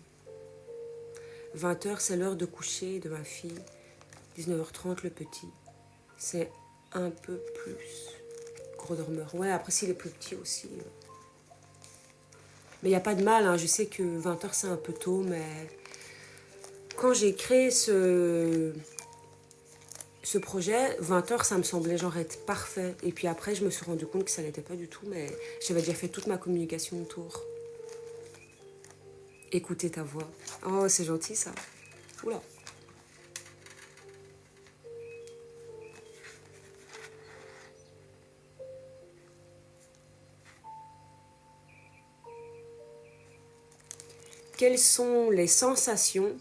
20 h, c'est l'heure de coucher de ma fille. 19 h 30, le petit. C'est un peu plus gros dormeur. Ouais, après, s'il est plus petit aussi. Mais il n'y a pas de mal, hein. Je sais que 20 h, c'est un peu tôt, mais quand j'ai créé ce projet, 20 h, ça me semblait genre être parfait. Et puis après, je me suis rendu compte que ça n'était pas du tout, mais j'avais déjà fait toute ma communication autour. Écouter ta voix. Oh, c'est gentil ça. Oula. Quelles sont les sensations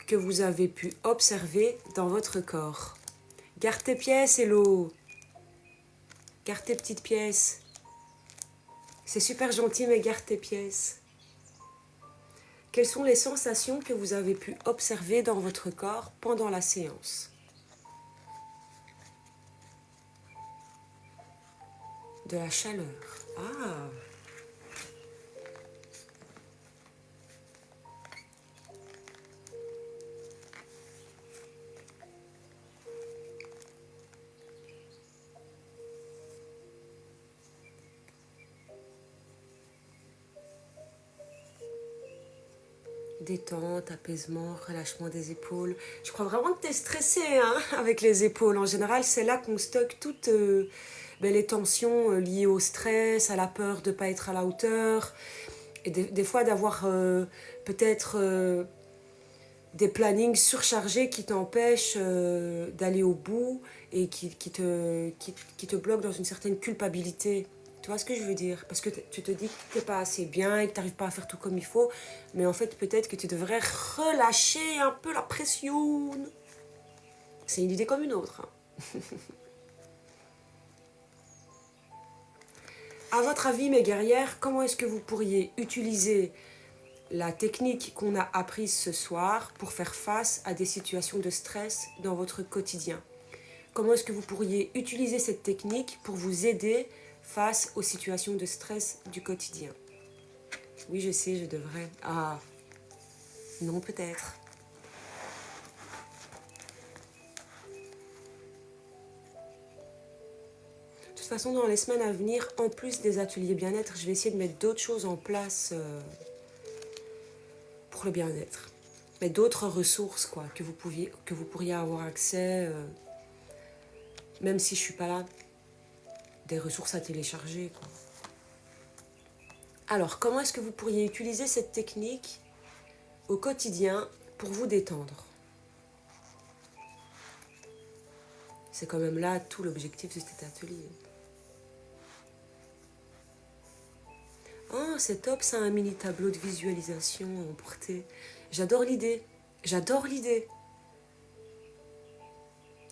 que vous avez pu observer dans votre corps? Garde tes pièces, Hello. Garde tes petites pièces. C'est super gentil, mais garde tes pièces. Quelles sont les sensations que vous avez pu observer dans votre corps pendant la séance? De la chaleur. Ah. Détente, apaisement, relâchement des épaules. Je crois vraiment que tu es stressé, hein, avec les épaules. En général, c'est là qu'on stocke toutes les tensions liées au stress, à la peur de ne pas être à la hauteur. Et des fois d'avoir peut-être des plannings surchargés qui t'empêchent d'aller au bout et qui te bloquent dans une certaine culpabilité. Tu vois ce que je veux dire? Parce que tu te dis que tu n'es pas assez bien et que tu n'arrives pas à faire tout comme il faut. Mais en fait, peut-être que tu devrais relâcher un peu la pression. C'est une idée comme une autre, hein. À votre avis, mes guerrières, comment est-ce que vous pourriez utiliser la technique qu'on a apprise ce soir pour faire face à des situations de stress dans votre quotidien? Comment est-ce que vous pourriez utiliser cette technique pour vous aider face aux situations de stress du quotidien? Oui, je sais, je devrais. Ah, non, peut-être. De toute façon, dans les semaines à venir, en plus des ateliers bien-être, je vais essayer de mettre d'autres choses en place pour le bien-être. Mais d'autres ressources, quoi, que vous pourriez avoir accès, même si je suis pas là, des ressources à télécharger, quoi. Alors, comment est-ce que vous pourriez utiliser cette technique au quotidien pour vous détendre? C'est quand même là tout l'objectif de cet atelier. Oh, c'est top, ça, un mini tableau de visualisation à emporter. J'adore l'idée. J'adore l'idée.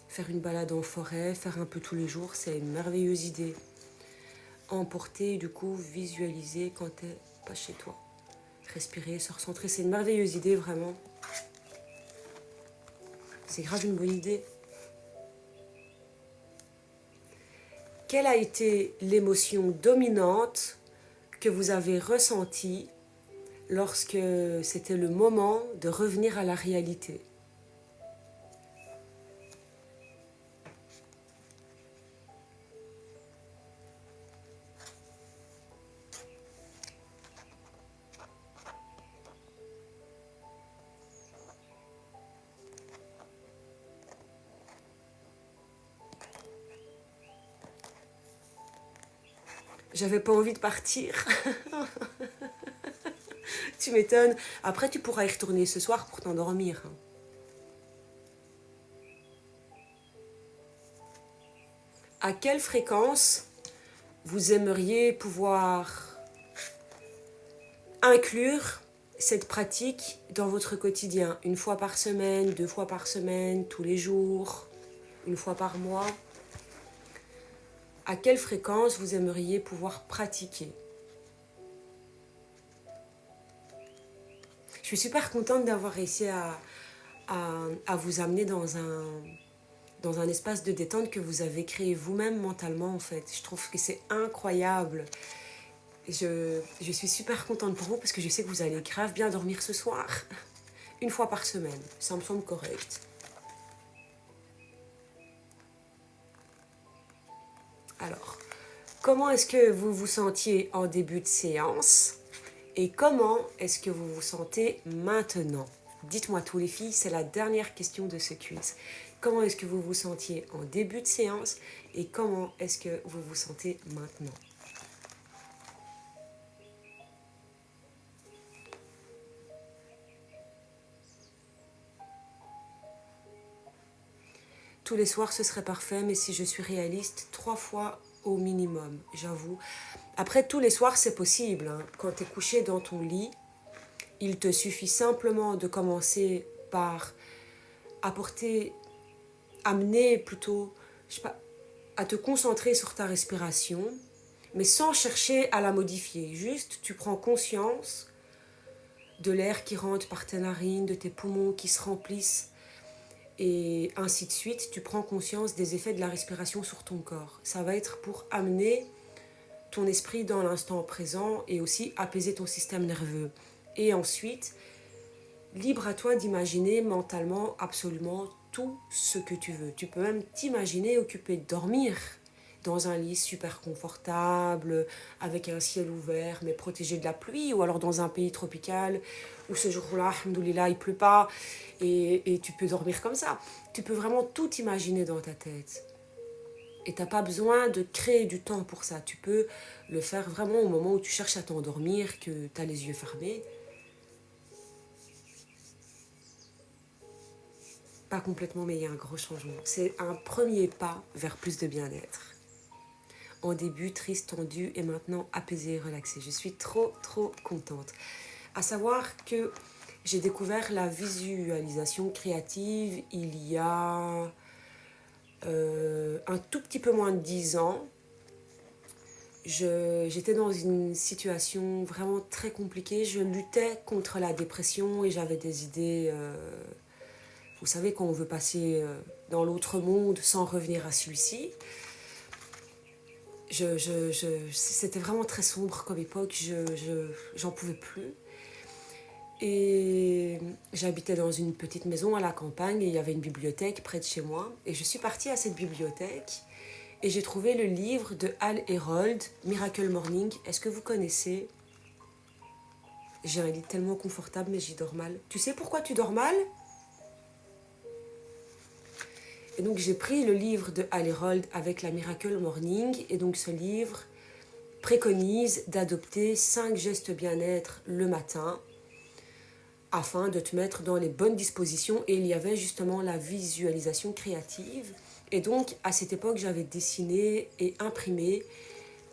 Faire une balade en forêt, faire un peu tous les jours, c'est une merveilleuse idée. Emporter, du coup, visualiser quand t'es pas chez toi. Respirer, se recentrer, c'est une merveilleuse idée, vraiment. C'est grave une bonne idée. Quelle a été l'émotion dominante que vous avez ressentie lorsque c'était le moment de revenir à la réalité? J'avais pas envie de partir. Tu m'étonnes. Après, tu pourras y retourner ce soir pour t'endormir. À quelle fréquence vous aimeriez pouvoir inclure cette pratique dans votre quotidien? Une fois par semaine, 2 fois par semaine, tous les jours, une fois par mois? À quelle fréquence vous aimeriez pouvoir pratiquer? Je suis super contente d'avoir réussi à vous amener dans un espace de détente que vous avez créé vous-même mentalement, en fait. Je trouve que c'est incroyable. Je suis super contente pour vous parce que je sais que vous allez grave bien dormir ce soir. Une fois par semaine, ça me semble correct. Alors, comment est-ce que vous vous sentiez en début de séance et comment est-ce que vous vous sentez maintenant? Dites-moi tout les filles, c'est la dernière question de ce quiz. Comment est-ce que vous vous sentiez en début de séance et comment est-ce que vous vous sentez maintenant? Tous les soirs, ce serait parfait, mais si je suis réaliste, 3 fois au minimum, j'avoue. Après, tous les soirs, c'est possible. Hein. Quand tu es couché dans ton lit, il te suffit simplement de commencer par amener plutôt, je sais pas, à te concentrer sur ta respiration, mais sans chercher à la modifier. Juste, tu prends conscience de l'air qui rentre par tes narines, de tes poumons qui se remplissent, et ainsi de suite. Tu prends conscience des effets de la respiration sur ton corps. Ça va être pour amener ton esprit dans l'instant présent et aussi apaiser ton système nerveux. Et ensuite, libre à toi d'imaginer mentalement absolument tout ce que tu veux. Tu peux même t'imaginer occupé de dormir dans un lit super confortable, avec un ciel ouvert, mais protégé de la pluie, ou alors dans un pays tropical, où ce jour-là, alhamdoulilah, il pleut pas, et tu peux dormir comme ça. Tu peux vraiment tout imaginer dans ta tête. Et t'as pas besoin de créer du temps pour ça. Tu peux le faire vraiment au moment où tu cherches à t'endormir, que tu as les yeux fermés. Pas complètement, mais il y a un gros changement. C'est un premier pas vers plus de bien-être. En début, triste, tendu, et maintenant apaisé et relaxé. Je suis trop, trop contente. À savoir que j'ai découvert la visualisation créative il y a un tout petit peu moins de 10 ans. J'étais dans une situation vraiment très compliquée. Je luttais contre la dépression et j'avais des idées. Vous savez, quand on veut passer dans l'autre monde sans revenir à celui-ci. C'était vraiment très sombre comme époque. J'en pouvais plus. Et j'habitais dans une petite maison à la campagne et il y avait une bibliothèque près de chez moi. Et je suis partie à cette bibliothèque. Et j'ai trouvé le livre de Hal Herold, Miracle Morning. Est-ce que vous connaissez? J'ai un lit tellement confortable, mais j'y dors mal. Tu sais pourquoi tu dors mal? Et donc j'ai pris le livre de Hal Herold avec la Miracle Morning. Et donc ce livre préconise d'adopter 5 gestes bien-être le matin afin de te mettre dans les bonnes dispositions. Et il y avait justement la visualisation créative. Et donc, à cette époque, j'avais dessiné et imprimé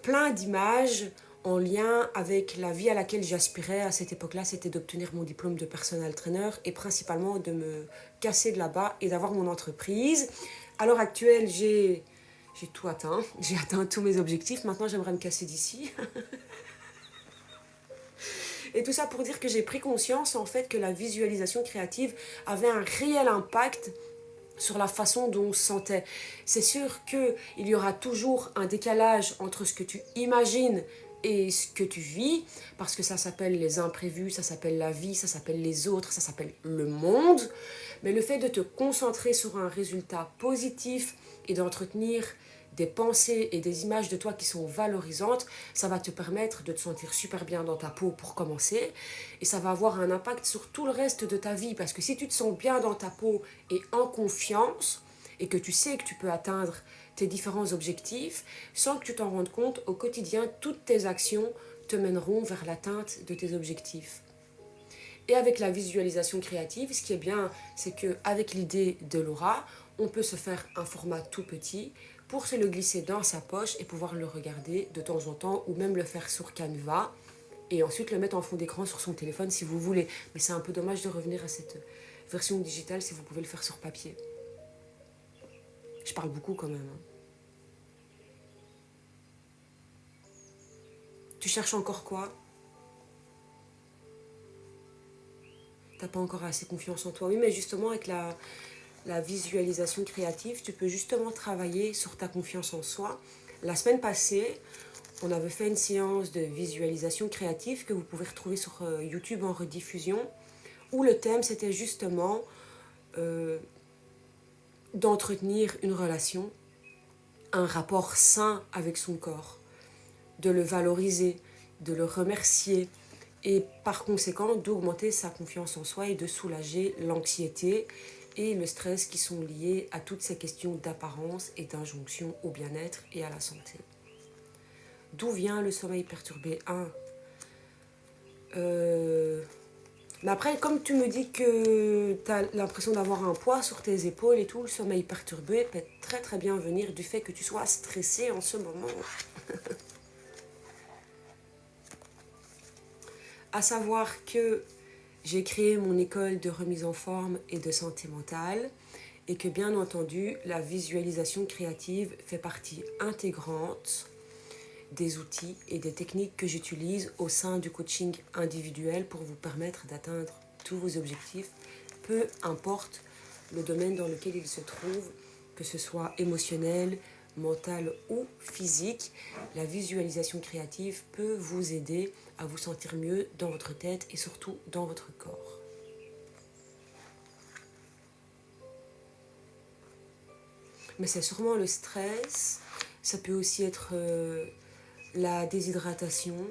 plein d'images en lien avec la vie à laquelle j'aspirais. À cette époque-là, c'était d'obtenir mon diplôme de personal trainer et principalement de me casser de là-bas et d'avoir mon entreprise. À l'heure actuelle, j'ai tout atteint. J'ai atteint tous mes objectifs. Maintenant, j'aimerais me casser d'ici. Et tout ça pour dire que j'ai pris conscience en fait que la visualisation créative avait un réel impact sur la façon dont on se sentait. C'est sûr qu'il y aura toujours un décalage entre ce que tu imagines et ce que tu vis, parce que ça s'appelle les imprévus, ça s'appelle la vie, ça s'appelle les autres, ça s'appelle le monde. Mais le fait de te concentrer sur un résultat positif et d'entretenir des pensées et des images de toi qui sont valorisantes, ça va te permettre de te sentir super bien dans ta peau pour commencer, et ça va avoir un impact sur tout le reste de ta vie, parce que si tu te sens bien dans ta peau et en confiance, et que tu sais que tu peux atteindre tes différents objectifs, sans que tu t'en rendes compte, au quotidien, toutes tes actions te mèneront vers l'atteinte de tes objectifs. Et avec la visualisation créative, ce qui est bien, c'est qu'avec l'idée de Laura, on peut se faire un format tout petit pour se le glisser dans sa poche et pouvoir le regarder de temps en temps, ou même le faire sur Canva et ensuite le mettre en fond d'écran sur son téléphone si vous voulez. Mais c'est un peu dommage de revenir à cette version digitale si vous pouvez le faire sur papier. Je parle beaucoup quand même. Tu cherches encore quoi? T'as pas encore assez confiance en toi? Oui, mais justement avec la visualisation créative, tu peux justement travailler sur ta confiance en soi. La semaine passée, on avait fait une séance de visualisation créative que vous pouvez retrouver sur YouTube en rediffusion, où le thème c'était justement d'entretenir une relation, un rapport sain avec son corps, de le valoriser, de le remercier et par conséquent d'augmenter sa confiance en soi et de soulager l'anxiété et le stress qui sont liés à toutes ces questions d'apparence et d'injonction au bien-être et à la santé. D'où vient le sommeil perturbé? Mais après, comme tu me dis que tu as l'impression d'avoir un poids sur tes épaules et tout, le sommeil perturbé peut très très bien venir du fait que tu sois stressé en ce moment. À savoir que j'ai créé mon école de remise en forme et de santé mentale, et que bien entendu, la visualisation créative fait partie intégrante des outils et des techniques que j'utilise au sein du coaching individuel pour vous permettre d'atteindre tous vos objectifs, peu importe le domaine dans lequel il se trouve, que ce soit émotionnel, mental ou physique. La visualisation créative peut vous aider à vous sentir mieux dans votre tête et surtout dans votre corps. Mais c'est sûrement le stress, ça peut aussi être la déshydratation,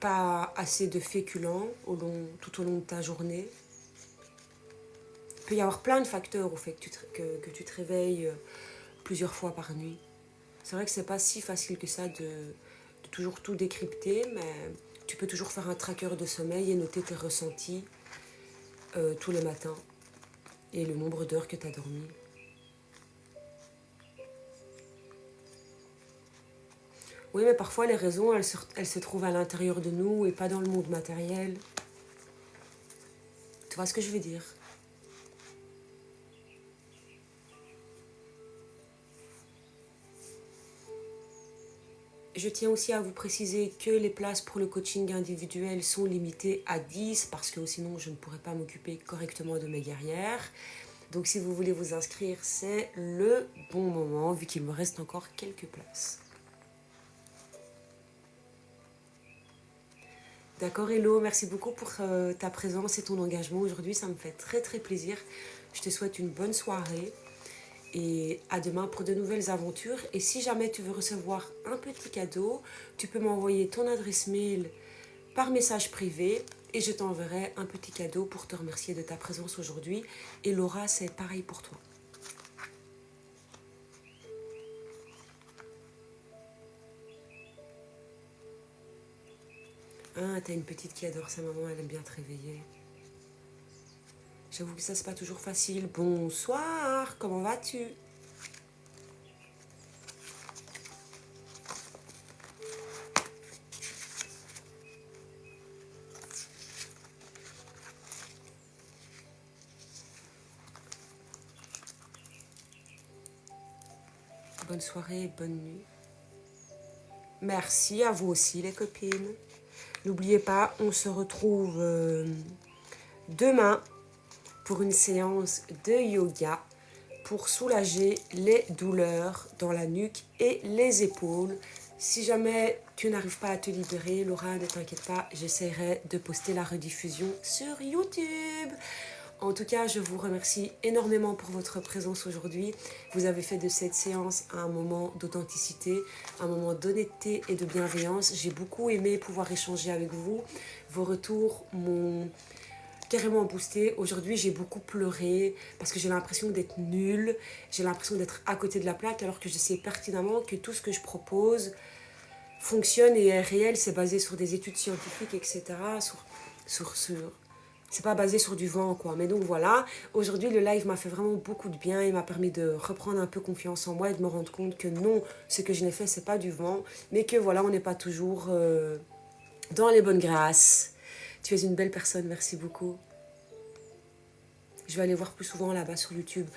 pas assez de féculents tout au long de ta journée. Il peut y avoir plein de facteurs au fait que tu te réveilles plusieurs fois par nuit. C'est vrai que c'est pas si facile que ça de toujours tout décrypter, mais tu peux toujours faire un tracker de sommeil et noter tes ressentis tous les matins et le nombre d'heures que tu as dormi. Oui, mais parfois les raisons, elles se trouvent à l'intérieur de nous et pas dans le monde matériel. Tu vois ce que je veux dire? Je tiens aussi à vous préciser que les places pour le coaching individuel sont limitées à 10 parce que sinon je ne pourrais pas m'occuper correctement de mes guerrières. Donc si vous voulez vous inscrire, c'est le bon moment vu qu'il me reste encore quelques places. D'accord Hello, merci beaucoup pour ta présence et ton engagement aujourd'hui, ça me fait très très plaisir. Je te souhaite une bonne soirée et à demain pour de nouvelles aventures. Et si jamais tu veux recevoir un petit cadeau, tu peux m'envoyer ton adresse mail par message privé et je t'enverrai un petit cadeau pour te remercier de ta présence aujourd'hui. Et Laura, c'est pareil pour toi. Ah, t'as une petite qui adore sa maman, elle aime bien te réveiller. J'avoue que ça, c'est pas toujours facile. Bonsoir, comment vas-tu? Bonne soirée, bonne nuit. Merci à vous aussi, les copines. N'oubliez pas, on se retrouve demain pour une séance de yoga pour soulager les douleurs dans la nuque et les épaules. Si jamais tu n'arrives pas à te libérer, Laura, ne t'inquiète pas, j'essaierai de poster la rediffusion sur YouTube. En tout cas, je vous remercie énormément pour votre présence aujourd'hui. Vous avez fait de cette séance un moment d'authenticité, un moment d'honnêteté et de bienveillance. J'ai beaucoup aimé pouvoir échanger avec vous. Vos retours m'ont carrément boosté. Aujourd'hui, j'ai beaucoup pleuré parce que j'ai l'impression d'être nulle. J'ai l'impression d'être à côté de la plaque alors que je sais pertinemment que tout ce que je propose fonctionne et est réel. C'est basé sur des études scientifiques, etc. C'est pas basé sur du vent, quoi. Mais donc voilà, aujourd'hui le live m'a fait vraiment beaucoup de bien. Il m'a permis de reprendre un peu confiance en moi et de me rendre compte que non, ce que je n'ai fait, c'est pas du vent. Mais que voilà, on n'est pas toujours dans les bonnes grâces. Tu es une belle personne, merci beaucoup. Je vais aller voir plus souvent là-bas sur YouTube.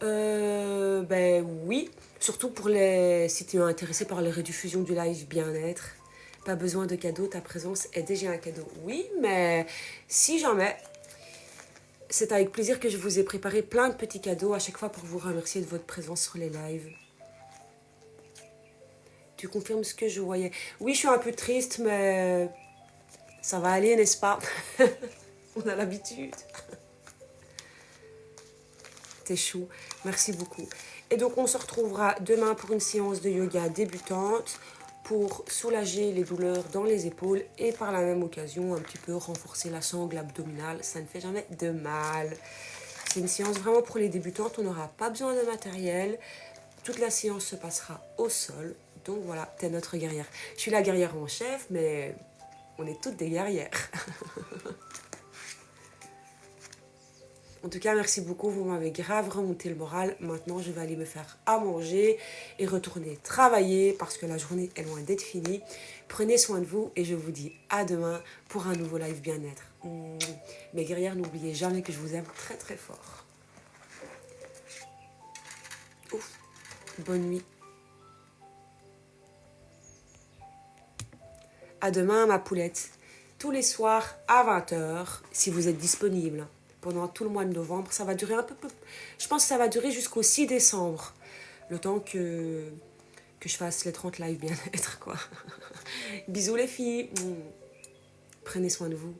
Ben oui, surtout pour si tu es intéressé par les rediffusions du live bien-être. Pas besoin de cadeau, ta présence est déjà un cadeau. Oui, mais si jamais, c'est avec plaisir que je vous ai préparé plein de petits cadeaux à chaque fois pour vous remercier de votre présence sur les lives. Tu confirmes ce que je voyais? Oui, je suis un peu triste, mais ça va aller, n'est-ce pas? On a l'habitude. T'es chou, merci beaucoup. Et donc on se retrouvera demain pour une séance de yoga débutante pour soulager les douleurs dans les épaules et par la même occasion un petit peu renforcer la sangle abdominale. Ça ne fait jamais de mal. C'est une séance vraiment pour les débutantes, on n'aura pas besoin de matériel. Toute la séance se passera au sol. Donc voilà, t'es notre guerrière. Je suis la guerrière en chef, mais on est toutes des guerrières. En tout cas, merci beaucoup, vous m'avez grave remonté le moral. Maintenant, je vais aller me faire à manger et retourner travailler parce que la journée est loin d'être finie. Prenez soin de vous et je vous dis à demain pour un nouveau live bien-être. Mes guerrières, n'oubliez jamais que je vous aime très très fort. Ouf, bonne nuit. À demain, ma poulette. Tous les soirs à 20h, si vous êtes disponible. Pendant tout le mois de novembre. Ça va durer un peu. Je pense que ça va durer jusqu'au 6 décembre. Le temps que je fasse les 30 lives bien-être, quoi. Bisous les filles. Prenez soin de vous.